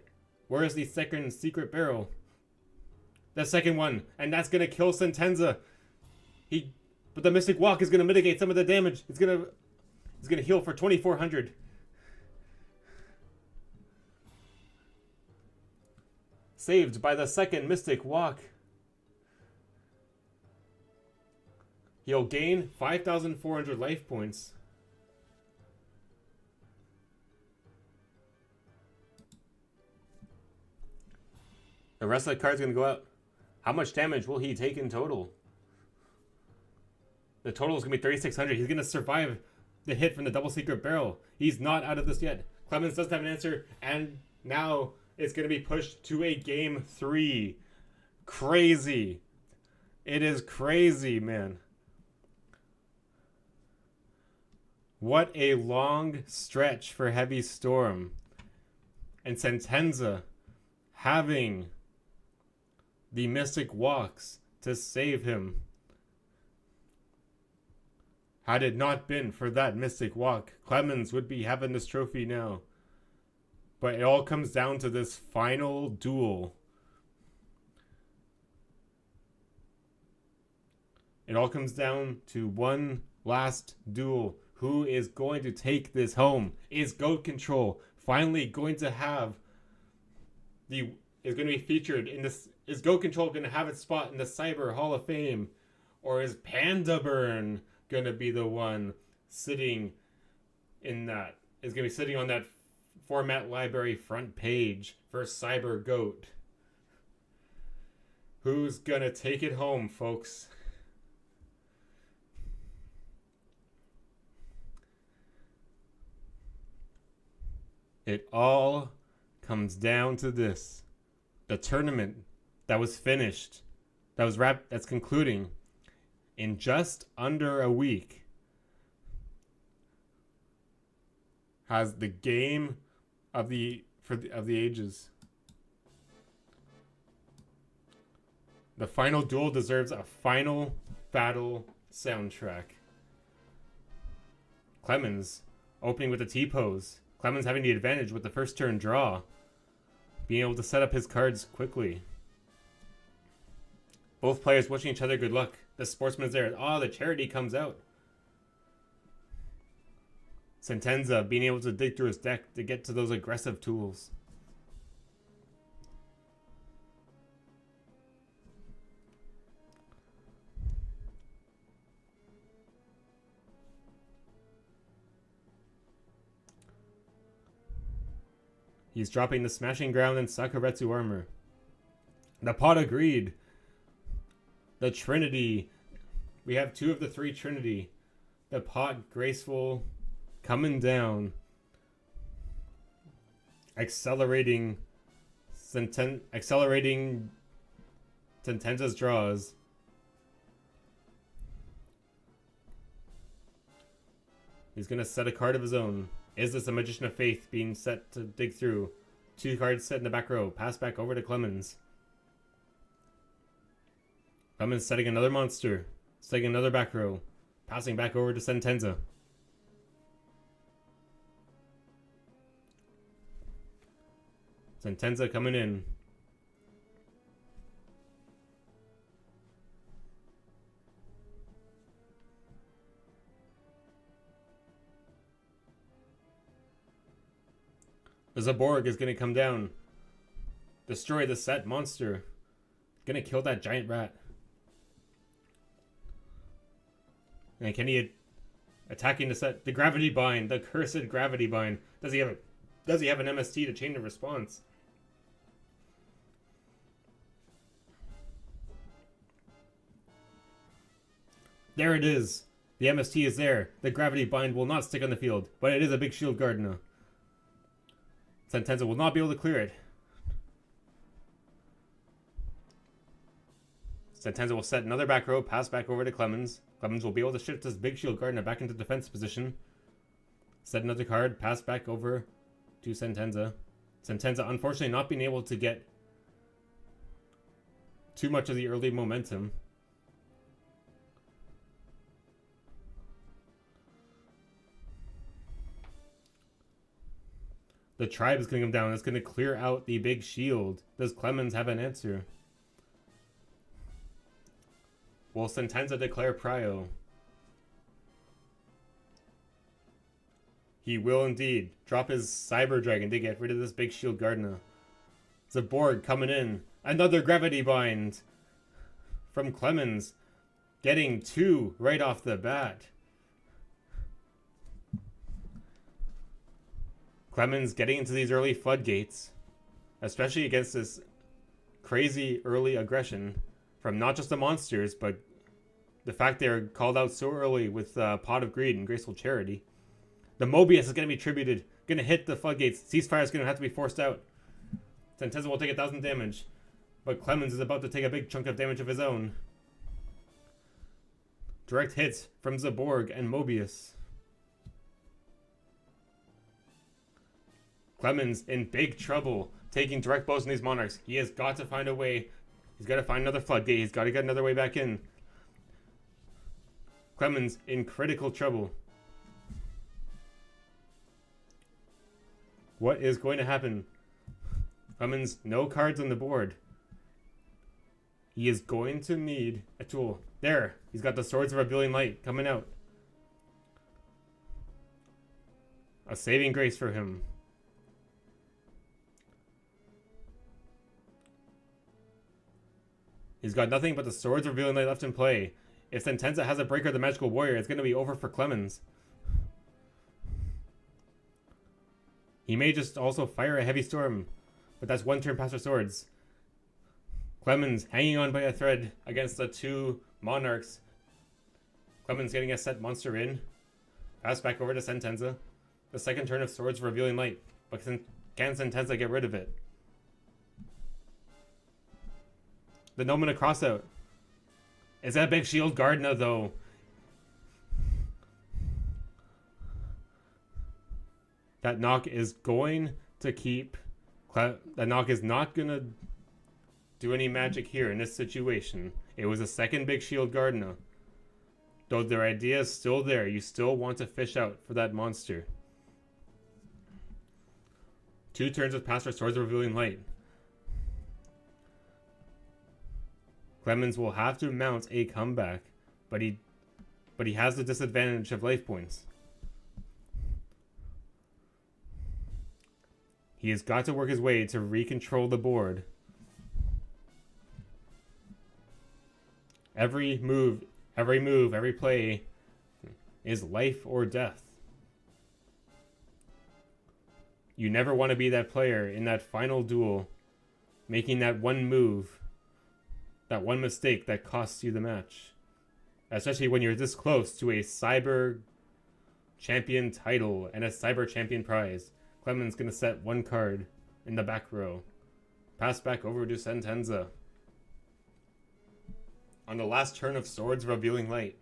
where is the second secret barrel? The second one. And that's going to kill Sentenza. But the Mystic Walk is going to mitigate some of the damage. It's going to heal for 2,400. Saved by the second Mystic Walk. He'll gain 5,400 life points. The rest of the card's going to go out. How much damage will he take in total? The total is going to be 3,600. He's going to survive the hit from the double secret barrel. He's not out of this yet. Clemens doesn't have an answer, and now it's going to be pushed to a game 3. Crazy. It is crazy, man. What a long stretch for Heavy Storm. And Sentenza having the Mystic Walks to save him. Had it not been for that Mystic Walk, Clemens would be having this trophy now. But it all comes down to this final duel. It all comes down to one last duel. Who is going to take this home? Is Goat Control finally going to have is going to be featured in this? Is Goat Control going to have its spot in the Cyber Hall of Fame? Or is Panda Burn going to be the one sitting in that? Is going to be sitting on that format library front page for Cyber Goat? Who's going to take it home, folks? It all comes down to this. The tournament that was finished, that's concluding in just under a week, has the game of the ages. The final duel deserves a final battle soundtrack. Clemens opening with a T-pose. Clemens having the advantage with the first turn draw. Being able to set up his cards quickly. Both players wishing each other good luck. The sportsman is there. The charity comes out. Sentenza being able to dig through his deck to get to those aggressive tools. He's dropping the Smashing Ground and Sakuretsu Armor. The Pot of Greed. The Trinity. We have two of the three Trinity. The Pot Graceful coming down. Accelerating Sentenza's draws. He's going to set a card of his own. Is this a Magician of Faith being set to dig through? Two cards set in the back row. Pass back over to Clemens. Clemens setting another monster. Setting another back row. Passing back over to Sentenza. Sentenza coming in. The Zaborg is going to come down. Destroy the set monster. Going to kill that giant rat. And can he attacking the set? The Gravity Bind. The cursed Gravity Bind. Does he have an MST to chain of response? There it is. The MST is there. The Gravity Bind will not stick on the field, but it is a big shield guard now. Sentenza will not be able to clear it. Sentenza will set another back row, pass back over to Clemens. Clemens will be able to shift his big shield Gardener back into defense position. Set another card, pass back over to Sentenza. Sentenza unfortunately not being able to get too much of the early momentum. The tribe is going to come down. It's going to clear out the big shield. Does Clemens have an answer? Will Sentenza declare Prio? He will indeed. Drop his Cyber Dragon to get rid of this big shield Gardener. Zaborg coming in. Another Gravity Bind from Clemens. Getting two right off the bat. Clemens getting into these early floodgates, especially against this crazy early aggression from not just the monsters, but the fact they're called out so early with Pot of Greed and Graceful Charity. The Mobius is going to be tributed, going to hit the floodgates. Ceasefire is going to have to be forced out. Sentenza will take 1,000 damage, but Clemens is about to take a big chunk of damage of his own. Direct hits from Zaborg and Mobius. Clemens in big trouble, taking direct blows on these Monarchs. He has got to find a way. He's got to find another floodgate. He's got to get another way back in. Clemens in critical trouble. What is going to happen? Clemens, no cards on the board. He is going to need a tool. There, he's got the Swords of Revealing Light coming out. A saving grace for him. He's got nothing but the Swords of Revealing Light left in play. If Sentenza has a breaker of the Magical Warrior, it's going to be over for Clemens. He may just also fire a Heavy Storm, but that's one turn past her swords. Clemens hanging on by a thread against the two Monarchs. Clemens getting a set monster in. Pass back over to Sentenza. The second turn of Swords of Revealing Light. But can Sentenza get rid of it? The Nomina crossout. Is that a big shield Gardna though? That knock is going to keep... That knock is not going to do any magic here in this situation. It was a second big shield Gardna. Though their idea is still there, you still want to fish out for that monster. 2 turns with past our Swords of Revealing Light. Clemens will have to mount a comeback, but he has the disadvantage of life points. He has got to work his way to recontrol the board. Every move, every play is life or death. You never want to be that player in that final duel, making that one move, that one mistake that costs you the match. Especially when you're this close to a Cyber Champion title and a Cyber Champion prize. Clemens gonna set 1 card in the back row. Pass back over to Sentenza. On the last turn of Swords Revealing Light.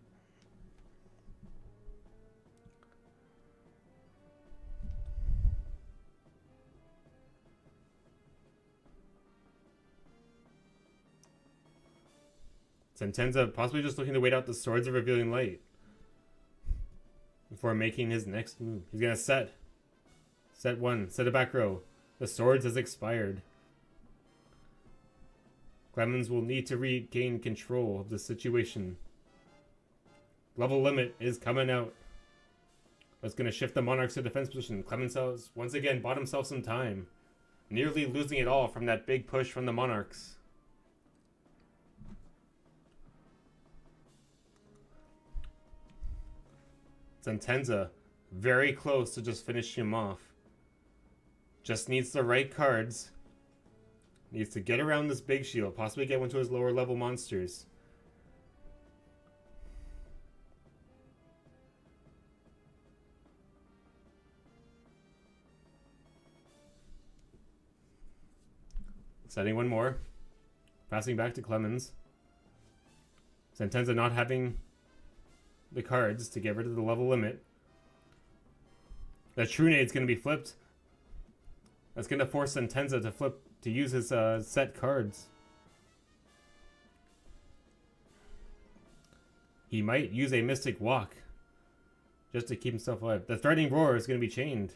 Sentenza possibly just looking to wait out the Swords of Revealing Light before making his next move. He's gonna set 1, set a back row. The Swords has expired. Clemens will need to regain control of the situation. Level limit is coming out. That's gonna shift the Monarchs to defense position. Clemens has once again bought himself some time, nearly losing it all from that big push from the Monarchs. Sentenza, very close to just finishing him off. Just needs the right cards. Needs to get around this big shield, possibly get one to his lower level monsters. Setting 1 more. Passing back to Clemens. Sentenza not having the cards to get rid of the level limit. That True Nade's going to be flipped. That's going to force Sentenza to use his set cards. He might use a Mystic Walk just to keep himself alive. The Threatening Roar is going to be chained.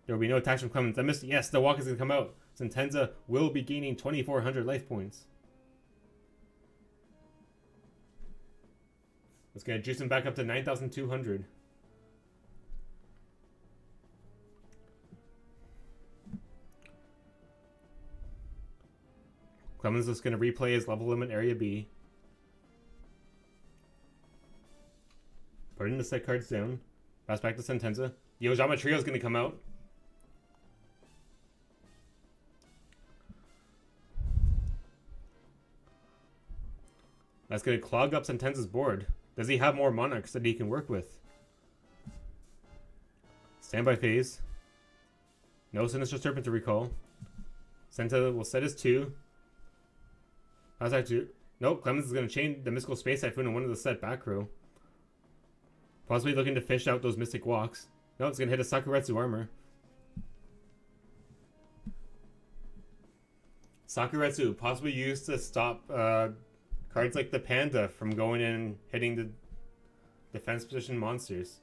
There will be no attacks from Clemens. Yes, the Walk is going to come out. Sentenza will be gaining 2,400 life points. It's going to juice him back up to 9,200. Clemens is going to replay his level limit area B. Putting the set cards down. Pass back to Sentenza. The Ojama Trio is going to come out. That's going to clog up Sentenza's board. Does he have more Monarchs that he can work with? Standby phase. No Sinister Serpent to recall. Sentenza will set his 2. How's that 2? Nope, Clemens is going to chain the Mystical Space Typhoon in one of the set back row. Possibly looking to fish out those Mystic Walks. No, it's going to hit a Sakuretsu Armor. Sakuretsu, possibly used to stop cards like the Panda from going in and hitting the defense position monsters.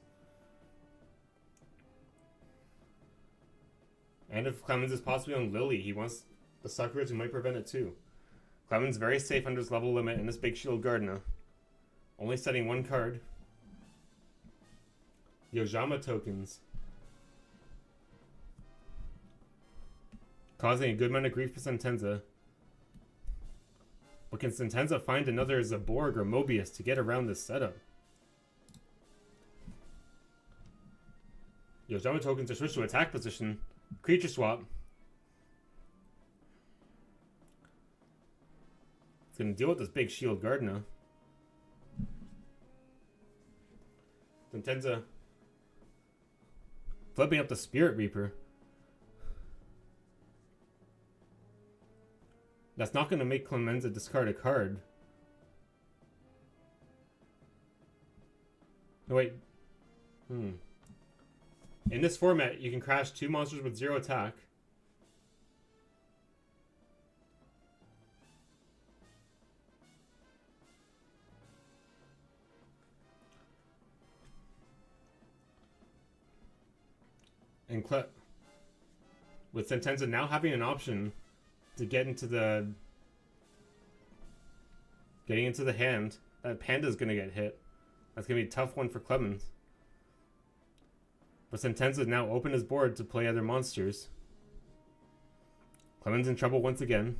And if Clemens is possibly on Lily, he wants the Sakuretsu might prevent it too. Clemens very safe under his level limit in this big shield Gardna. Only setting 1 card. Yojama tokens. Causing a good amount of grief for Sentenza. But can Sentenza find another Zaborg or Mobius to get around this setup? Yojama tokens are switched to attack position. Creature swap. It's going to deal with this big shield Gardna. flipping up the Spirit Reaper. That's not going to make Clemenza discard a card. No, wait. In this format, you can crash 2 monsters with 0 attack. And with Sentenza now having an option to getting into the hand, that Panda's gonna get hit. That's gonna be a tough one for Clemens. But Sentenza now opened his board to play other monsters. Clemens in trouble once again.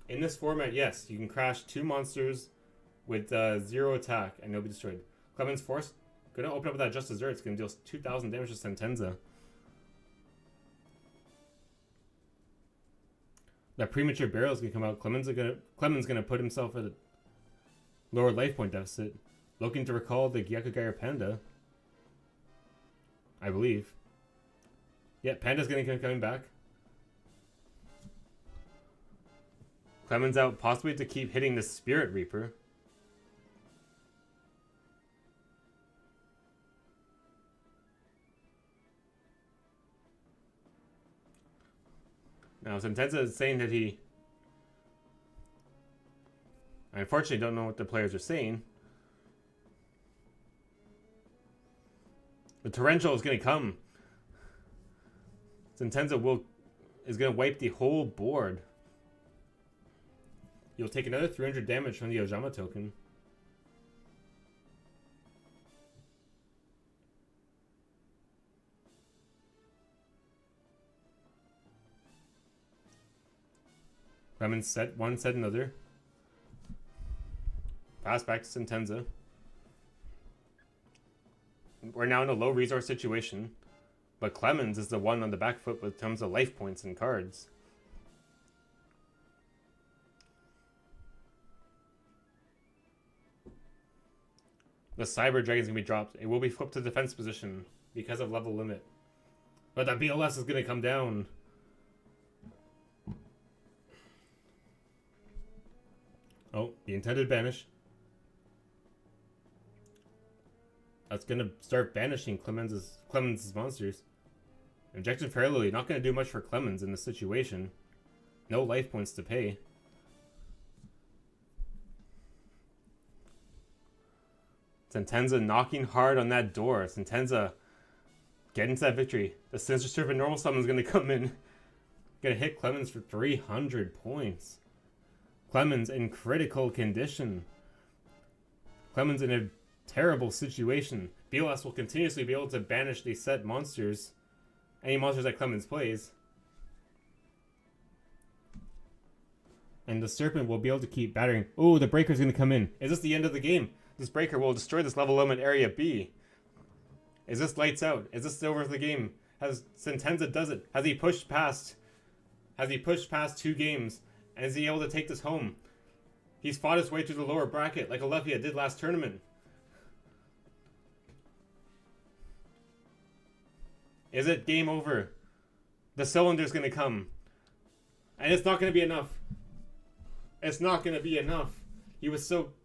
In this format, yes, you can crash 2 monsters with 0 attack and they'll be destroyed. Clemens Force gonna open up with that Just Dessert. It's gonna deal 2,000 damage to Sentenza. That premature burial is gonna come out. Clemens gonna put himself at a lower life point deficit, looking to recall the Gyakugaier Panda. I believe. Yeah, Panda's gonna keep coming back. Clemens out possibly to keep hitting the Spirit Reaper. Now, Sentenza is saying that I unfortunately don't know what the players are saying. The Torrential is going to come. Sentenza is going to wipe the whole board. You'll take another 300 damage from the Ojama token. Clemens set one, set another. Pass back to Sentenza. We're now in a low resource situation, but Clemens is the one on the back foot with tons of life points and cards. The Cyber Dragon is going to be dropped. It will be flipped to defense position because of level limit. But that BLS is going to come down. Oh, the intended banish. That's going to start banishing Clemens' monsters. Injection Parallel, not going to do much for Clemens in this situation. No life points to pay. Sentenza knocking hard on that door. Sentenza getting to that victory. The Sinister Serpent normal summon is going to come in. Going to hit Clemens for 300 points. Clemens in critical condition. Clemens in a terrible situation. BLS will continuously be able to banish these set monsters. Any monsters that Clemens plays. And the Serpent will be able to keep battering. Oh, the Breaker's going to come in. Is this the end of the game? This Breaker will destroy this level limit area B. Is this lights out? Is this over the game? Has Sentenza does it? Has he pushed past 2 games? And is he able to take this home? He's fought his way through the lower bracket like Alethea did last tournament. Is it game over? The cylinder's going to come. And it's not going to be enough. It's not going to be enough.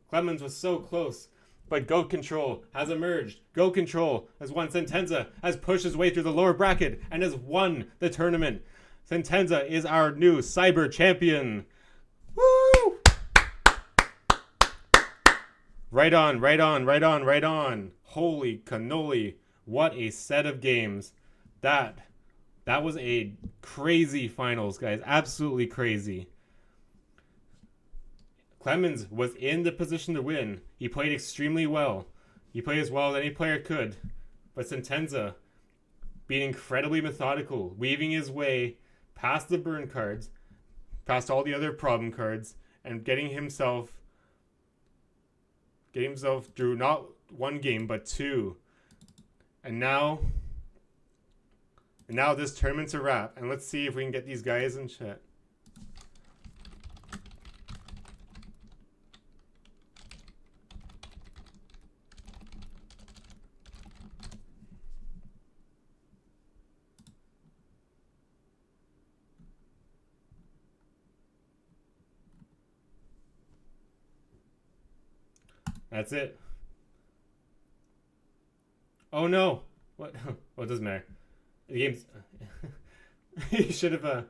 Clemens was so close. But Goat Control has emerged. Goat Control has won. Sentenza has pushed his way through the lower bracket and has won the tournament. Sentenza is our new Cyber Champion. Woo! Right on, right on, right on, right on. Holy cannoli. What a set of games. That was a crazy finals, guys. Absolutely crazy. Clemens was in the position to win. He played extremely well. He played as well as any player could. But Sentenza, being incredibly methodical, weaving his way past the burn cards, past all the other problem cards, and getting himself through not 1 game, but 2. And now this tournament's a wrap. And let's see if we can get these guys in chat. That's it. Oh no! What? Well, it doesn't matter. The game's. He should have.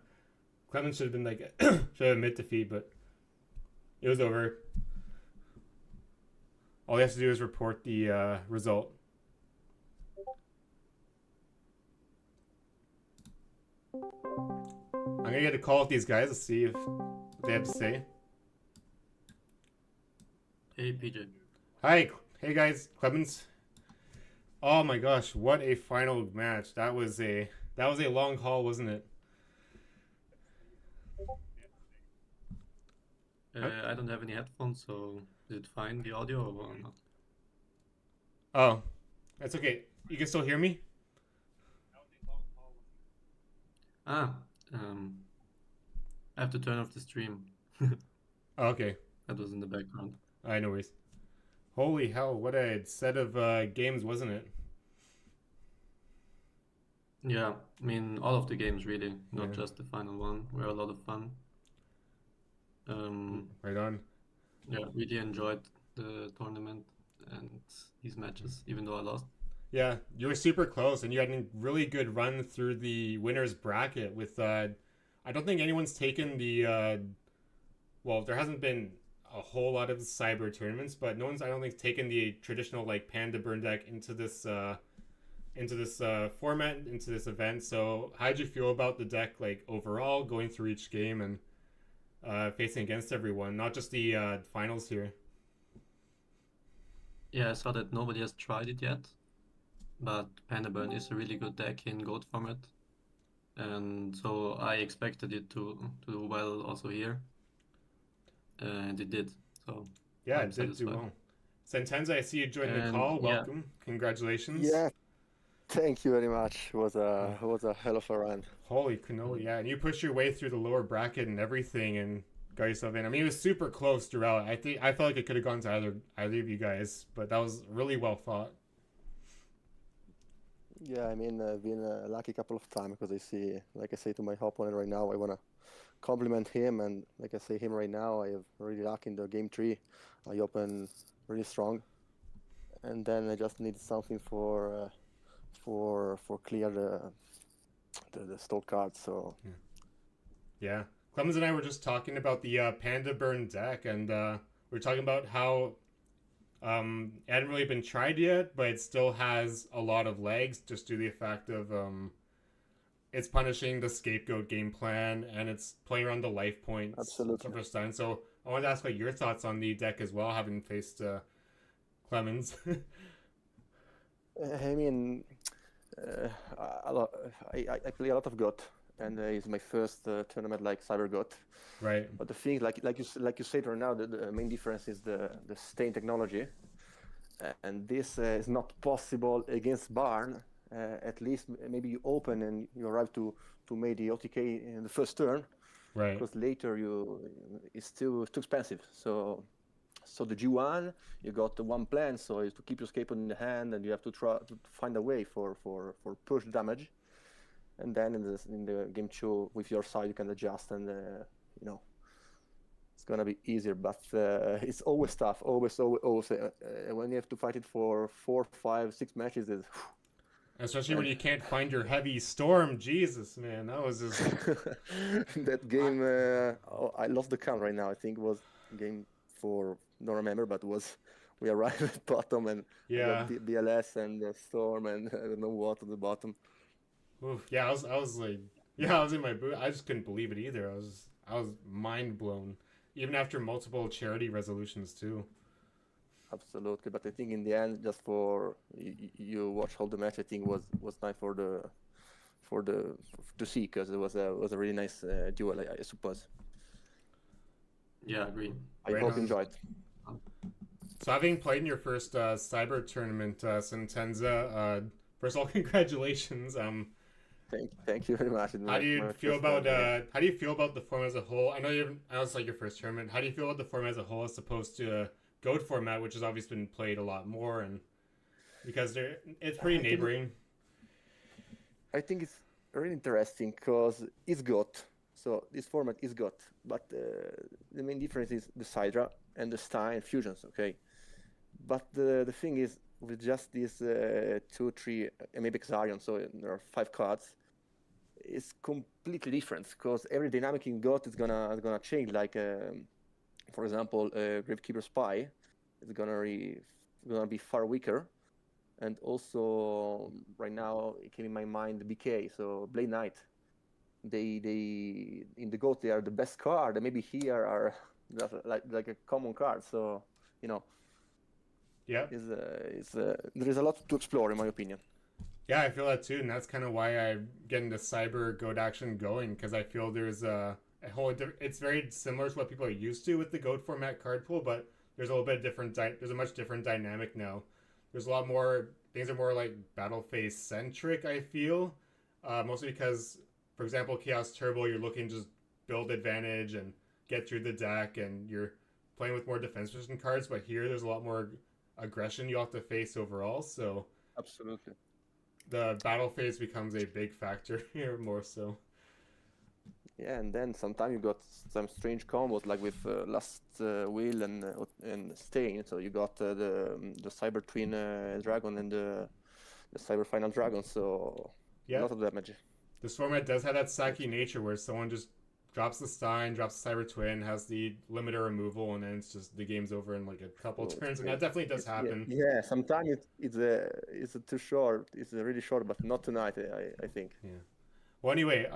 Clemens should have been like. Should have admit defeat, but it was over. All he has to do is report the result. I'm gonna get a call with these guys to see if what they have to say. Hey, PJ. Hi, hey guys, Clemens. Oh my gosh, what a final match! That was a long haul, wasn't it? I don't have any headphones, so is it fine, the audio, or not? Oh, that's okay. You can still hear me? Ah, I have to turn off the stream. Oh, okay, That was in the background. I know worries. Holy hell, what a set of games, wasn't it? Yeah, I mean, all of the games really, not Yeah. just the final one, were a lot of fun. Right on. Yeah, really enjoyed the tournament and these matches, even though I lost. Yeah, you were super close, and you had a really good run through the winners bracket. With I don't think anyone's taken the. Well, there hasn't been a whole lot of cyber tournaments, but no one's I don't think taken the traditional like Panda Burn deck into this format, into this event. So, how did you feel about the deck, like overall, going through each game and facing against everyone, not just the finals here? Yeah, I saw that nobody has tried it yet, but Panda Burn is a really good deck in Goat format, and so I expected it to do well also here, and it did. So Yeah, I'm it did do satisfied. well. Sentenza, I see you joined the And call. yeah, Welcome, congratulations. Yeah, thank you very much. Oh, It was a hell of a run. holy cannoli, yeah. And you pushed your way through the lower bracket and everything and got yourself in. I mean, it was super close throughout. I felt like it could have gone to either of you guys, but that was really well fought. Yeah, I mean, I've been lucky a couple of times because I see, like I say to my opponent right now, I want to compliment him, and like I say him right now, I have really luck in the game three. I open really strong, and then I just need something for clear the stall card. So Yeah. Clemens and I were just talking about the Panda Burn deck, and we are talking about how it hadn't really been tried yet, but it still has a lot of legs just due to the fact of it's punishing the scapegoat game plan and it's playing around the life points absolutely. for Stein. So I wanted to ask like your thoughts on the deck as well, having faced Clemens. I mean, uh, a lot, I play a lot of GOT, and it's my first tournament like Cyber GOT. Right. But the thing, like you said right now, the main difference is the stain technology, and this is not possible against Barn. At least maybe you open and you arrive to make the OTK in the first turn, Right. because later it's too expensive. So the G1, you got one plan, so is to keep your scapegoat in the hand, and you have to try to find a way for push damage, and then in the game two with your side you can adjust, and you know it's gonna be easier. But it's always tough, always. When you have to fight it for 4, 5, 6 matches, is Especially when you can't find your heavy storm. Jesus, man, that was just. that game. I lost the count right now. I think it was game 4. Don't remember, but it was. We arrived at bottom, and I Yeah. got BLS and storm, and I don't know what at the bottom. Oof. Yeah, I was like, yeah, I was in my boot. I just couldn't believe it either. I was mind blown, even after multiple charity resolutions too. Absolutely, but I think in the end, just for you watch all the match, I think was nice for the to see, because it was a really nice duel, I suppose. yeah, I agree. I Right hope on. you enjoyed. So having played in your first cyber tournament, Sentenza, first of all, congratulations. Thank you very much. How do you feel about the format as a whole? I know it's like your first tournament. How do you feel about the format as a whole as opposed to GOAT format, which has obviously been played a lot more, and because it's pretty neighboring. I think it's really interesting because it's GOT. So this format is GOT, but the main difference is the Sidra and the Stein fusions. Okay, But the thing is, with just these 2, 3, maybe Xarion, so there are 5 cards, it's completely different because every dynamic in GOT is gonna change. Like, for example, Gravekeeper Spy is gonna be far weaker. And also, right now, it came in my mind BK, so Blade Knight. They in the GOT they are the best card, and maybe here are just like a common card. So you know, Yeah. there is a lot to explore, in my opinion. Yeah, I feel that too, and that's kind of why I'm getting the cyber goat action going, because I feel there's a whole. It's very similar to what people are used to with the goat format card pool, but there's a little bit different. There's a much different dynamic now. There's a lot more things are more like battle phase centric. I feel, mostly because, for example, Chaos Turbo, you're looking to just build advantage and get through the deck, and you're playing with more defense resistant cards. But here, there's a lot more aggression you have to face overall. So Absolutely. the battle phase becomes a big factor here more so. Yeah, and then sometimes you got some strange combos like with Last Will and Stain. So you got the Cyber Twin Dragon and the Cyber Final Dragon. So a lot of damage. This format does have that sacky nature where someone just drops the Stein, drops the Cyber Twin, has the limiter removal, and then it's just the game's over in like a couple turns, and that definitely does happen. Yeah, sometimes it's too short. It's really short, but not tonight. I think. Yeah. Well, anyway,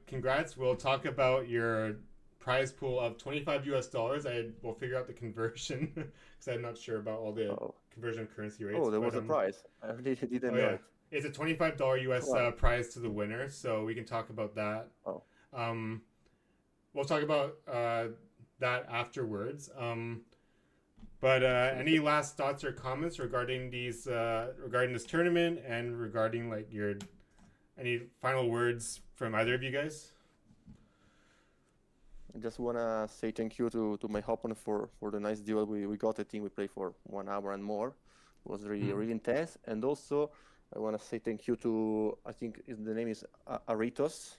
congrats. We'll talk about your prize pool of $25. I will figure out the conversion because I'm not sure about all the conversion currency rates. Oh, there was a prize. I really didn't know it. It's a $25 US prize to the winner, so we can talk about that. Oh. We'll talk about that afterwards. But any last thoughts or comments regarding these regarding this tournament and regarding like your any final words from either of you guys? I just wanna say thank you to my opponent for the nice duel we got. I think we played for 1 hour and more. It was really intense. And also I wanna say thank you to, I think the name is Aritos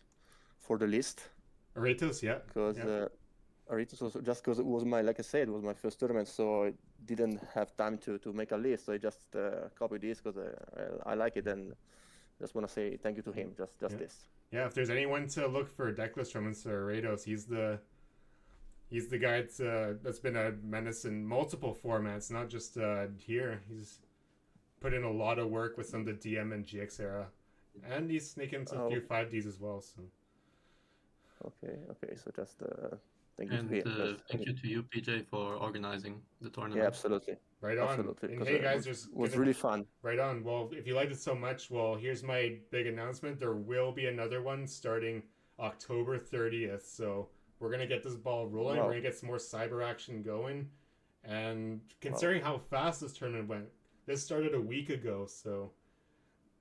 for the list. Aritos, yeah. Because Aritos also, just because it was like I said, it was my first tournament, so I didn't have time to make a list. So I just copied this because I like it, and just want to say thank you to him. Just this. Yeah, if there's anyone to look for decklist tournaments, Aritos, he's the guy that's been a menace in multiple formats, not just here. He's put in a lot of work with some of the DM and GX era, and he's sneaking some few 5Ds as well. So. Okay. So just thank you and to him. Thank you to you, PJ, for organizing the tournament. Yeah, absolutely. Right on. Absolutely. And hey guys, it was really fun. Right on. Well, if you liked it so much, well, here's my big announcement. There will be another one starting October 30th. So we're gonna get this ball rolling. Wow. We're gonna get some more cyber action going. And considering how fast this tournament went, this started a week ago. So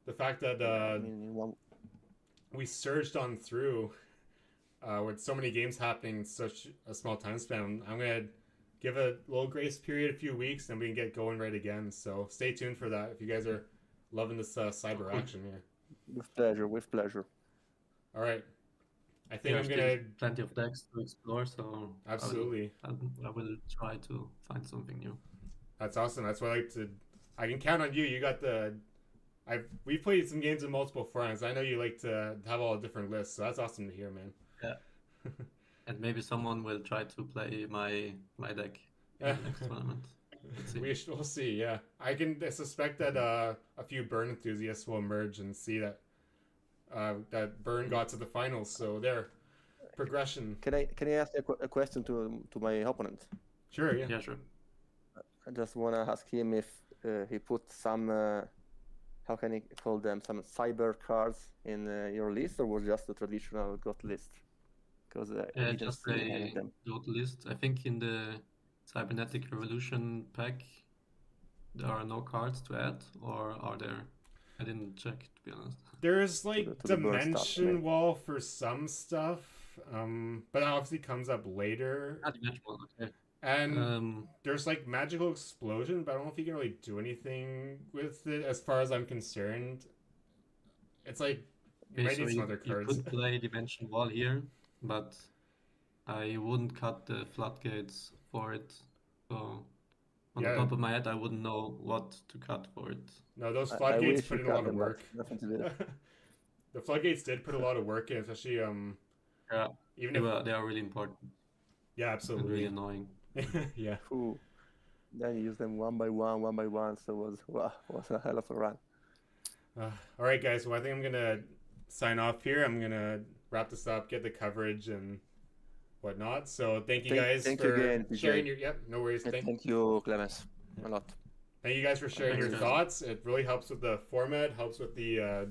the fact that we surged on through with so many games happening in such a small time span, I'm gonna give a little grace period, a few weeks, and we can get going right again. So stay tuned for that if you guys are loving this cyber action here. With pleasure. All right. I think I'm gonna plenty of decks to explore, so absolutely. I will try to find something new. That's awesome. That's what I can count on you. You got we've played some games in multiple formats. I know you like to have all different lists, so that's awesome to hear, man. Yeah. And maybe someone will try to play my deck in the next tournament. We'll see. Yeah, I suspect that a few Burn enthusiasts will emerge and see that that Burn got to the finals. So there, progression. Can I ask a question to my opponent? Sure. Yeah. Yeah. Sure. I just wanna ask him if he put some how can I call them, some cyber cards in your list, or was just a traditional GOT list? Because just a GOT list. I think in the Cybernetic Revolution pack there are no cards to add, or are there? I didn't check, to be honest. There's like Dimension Wall for some stuff, but that obviously comes up later. Dimension Wall, okay. And there's like Magical Explosion, but I don't know if you can really do anything with it as far as I'm concerned. It's like you might need some other cards. You could play Dimension Wall here, but I wouldn't cut the floodgates for it. So On the top of my head, I wouldn't know what to cut for it. No, those I floodgates wish put you in a lot cut of them, but work. nothing to do. The floodgates did put a lot of work in, especially Yeah, even if they are really important yeah, and really absolutely. annoying. Yeah. Ooh. Then you use them one by one. So it was a hell of a run. All right, guys. Well, I think I'm gonna sign off here. I'm gonna wrap this up, get the coverage and whatnot. So thank you guys Thank for you again, PJ. sharing your. Yep, no worries. Thank you, Clemens, a lot. Thank you guys for sharing Thanks, your guys. thoughts. It really helps with the format, helps with the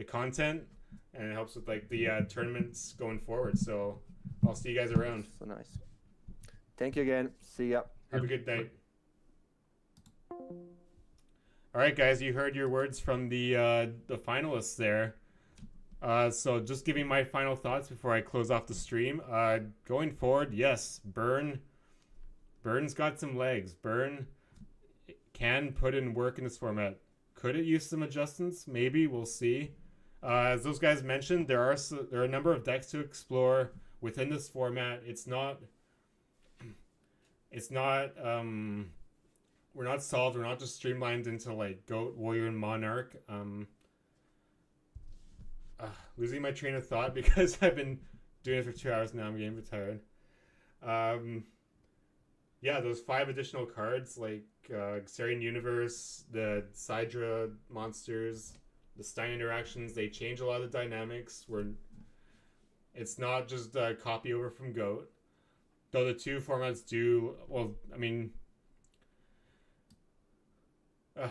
content, and it helps with like the tournaments going forward. So I'll see you guys around. So nice. Thank you again. See ya. Have a good night. All right, guys, you heard your words from the finalists there. So just giving my final thoughts before I close off the stream. Going forward, yes, Burn's got some legs. Burn can put in work in this format. Could it use some adjustments? Maybe, we'll see. As those guys mentioned, there are a number of decks to explore within this format. We're not solved. We're not just streamlined into like Goat, Warrior, and Monarch. Losing my train of thought because I've been doing it for 2 hours now. I'm getting a bit tired. Yeah, those 5 additional cards like Xarian Universe, the Sidra monsters, the Stein interactions, they change a lot of the dynamics. It's not just a copy over from Goat. Though the 2 formats do, well, I mean, you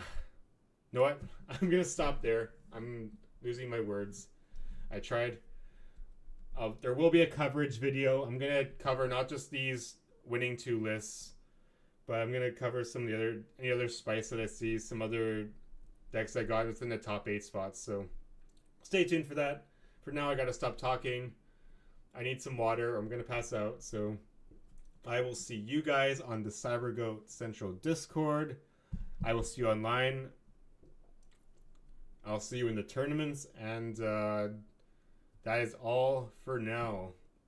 know what? I'm going to stop there. I'm losing my words. I tried. There will be a coverage video. I'm going to cover not just these winning 2 lists, but I'm going to cover some of the any other spice that I see, some other decks I got within the top 8 spots. So stay tuned for that. For now, I got to stop talking. I need some water or I'm going to pass out. So I will see you guys on the CyberGoat Central Discord. I will see you online. I'll see you in the tournaments. And that is all for now.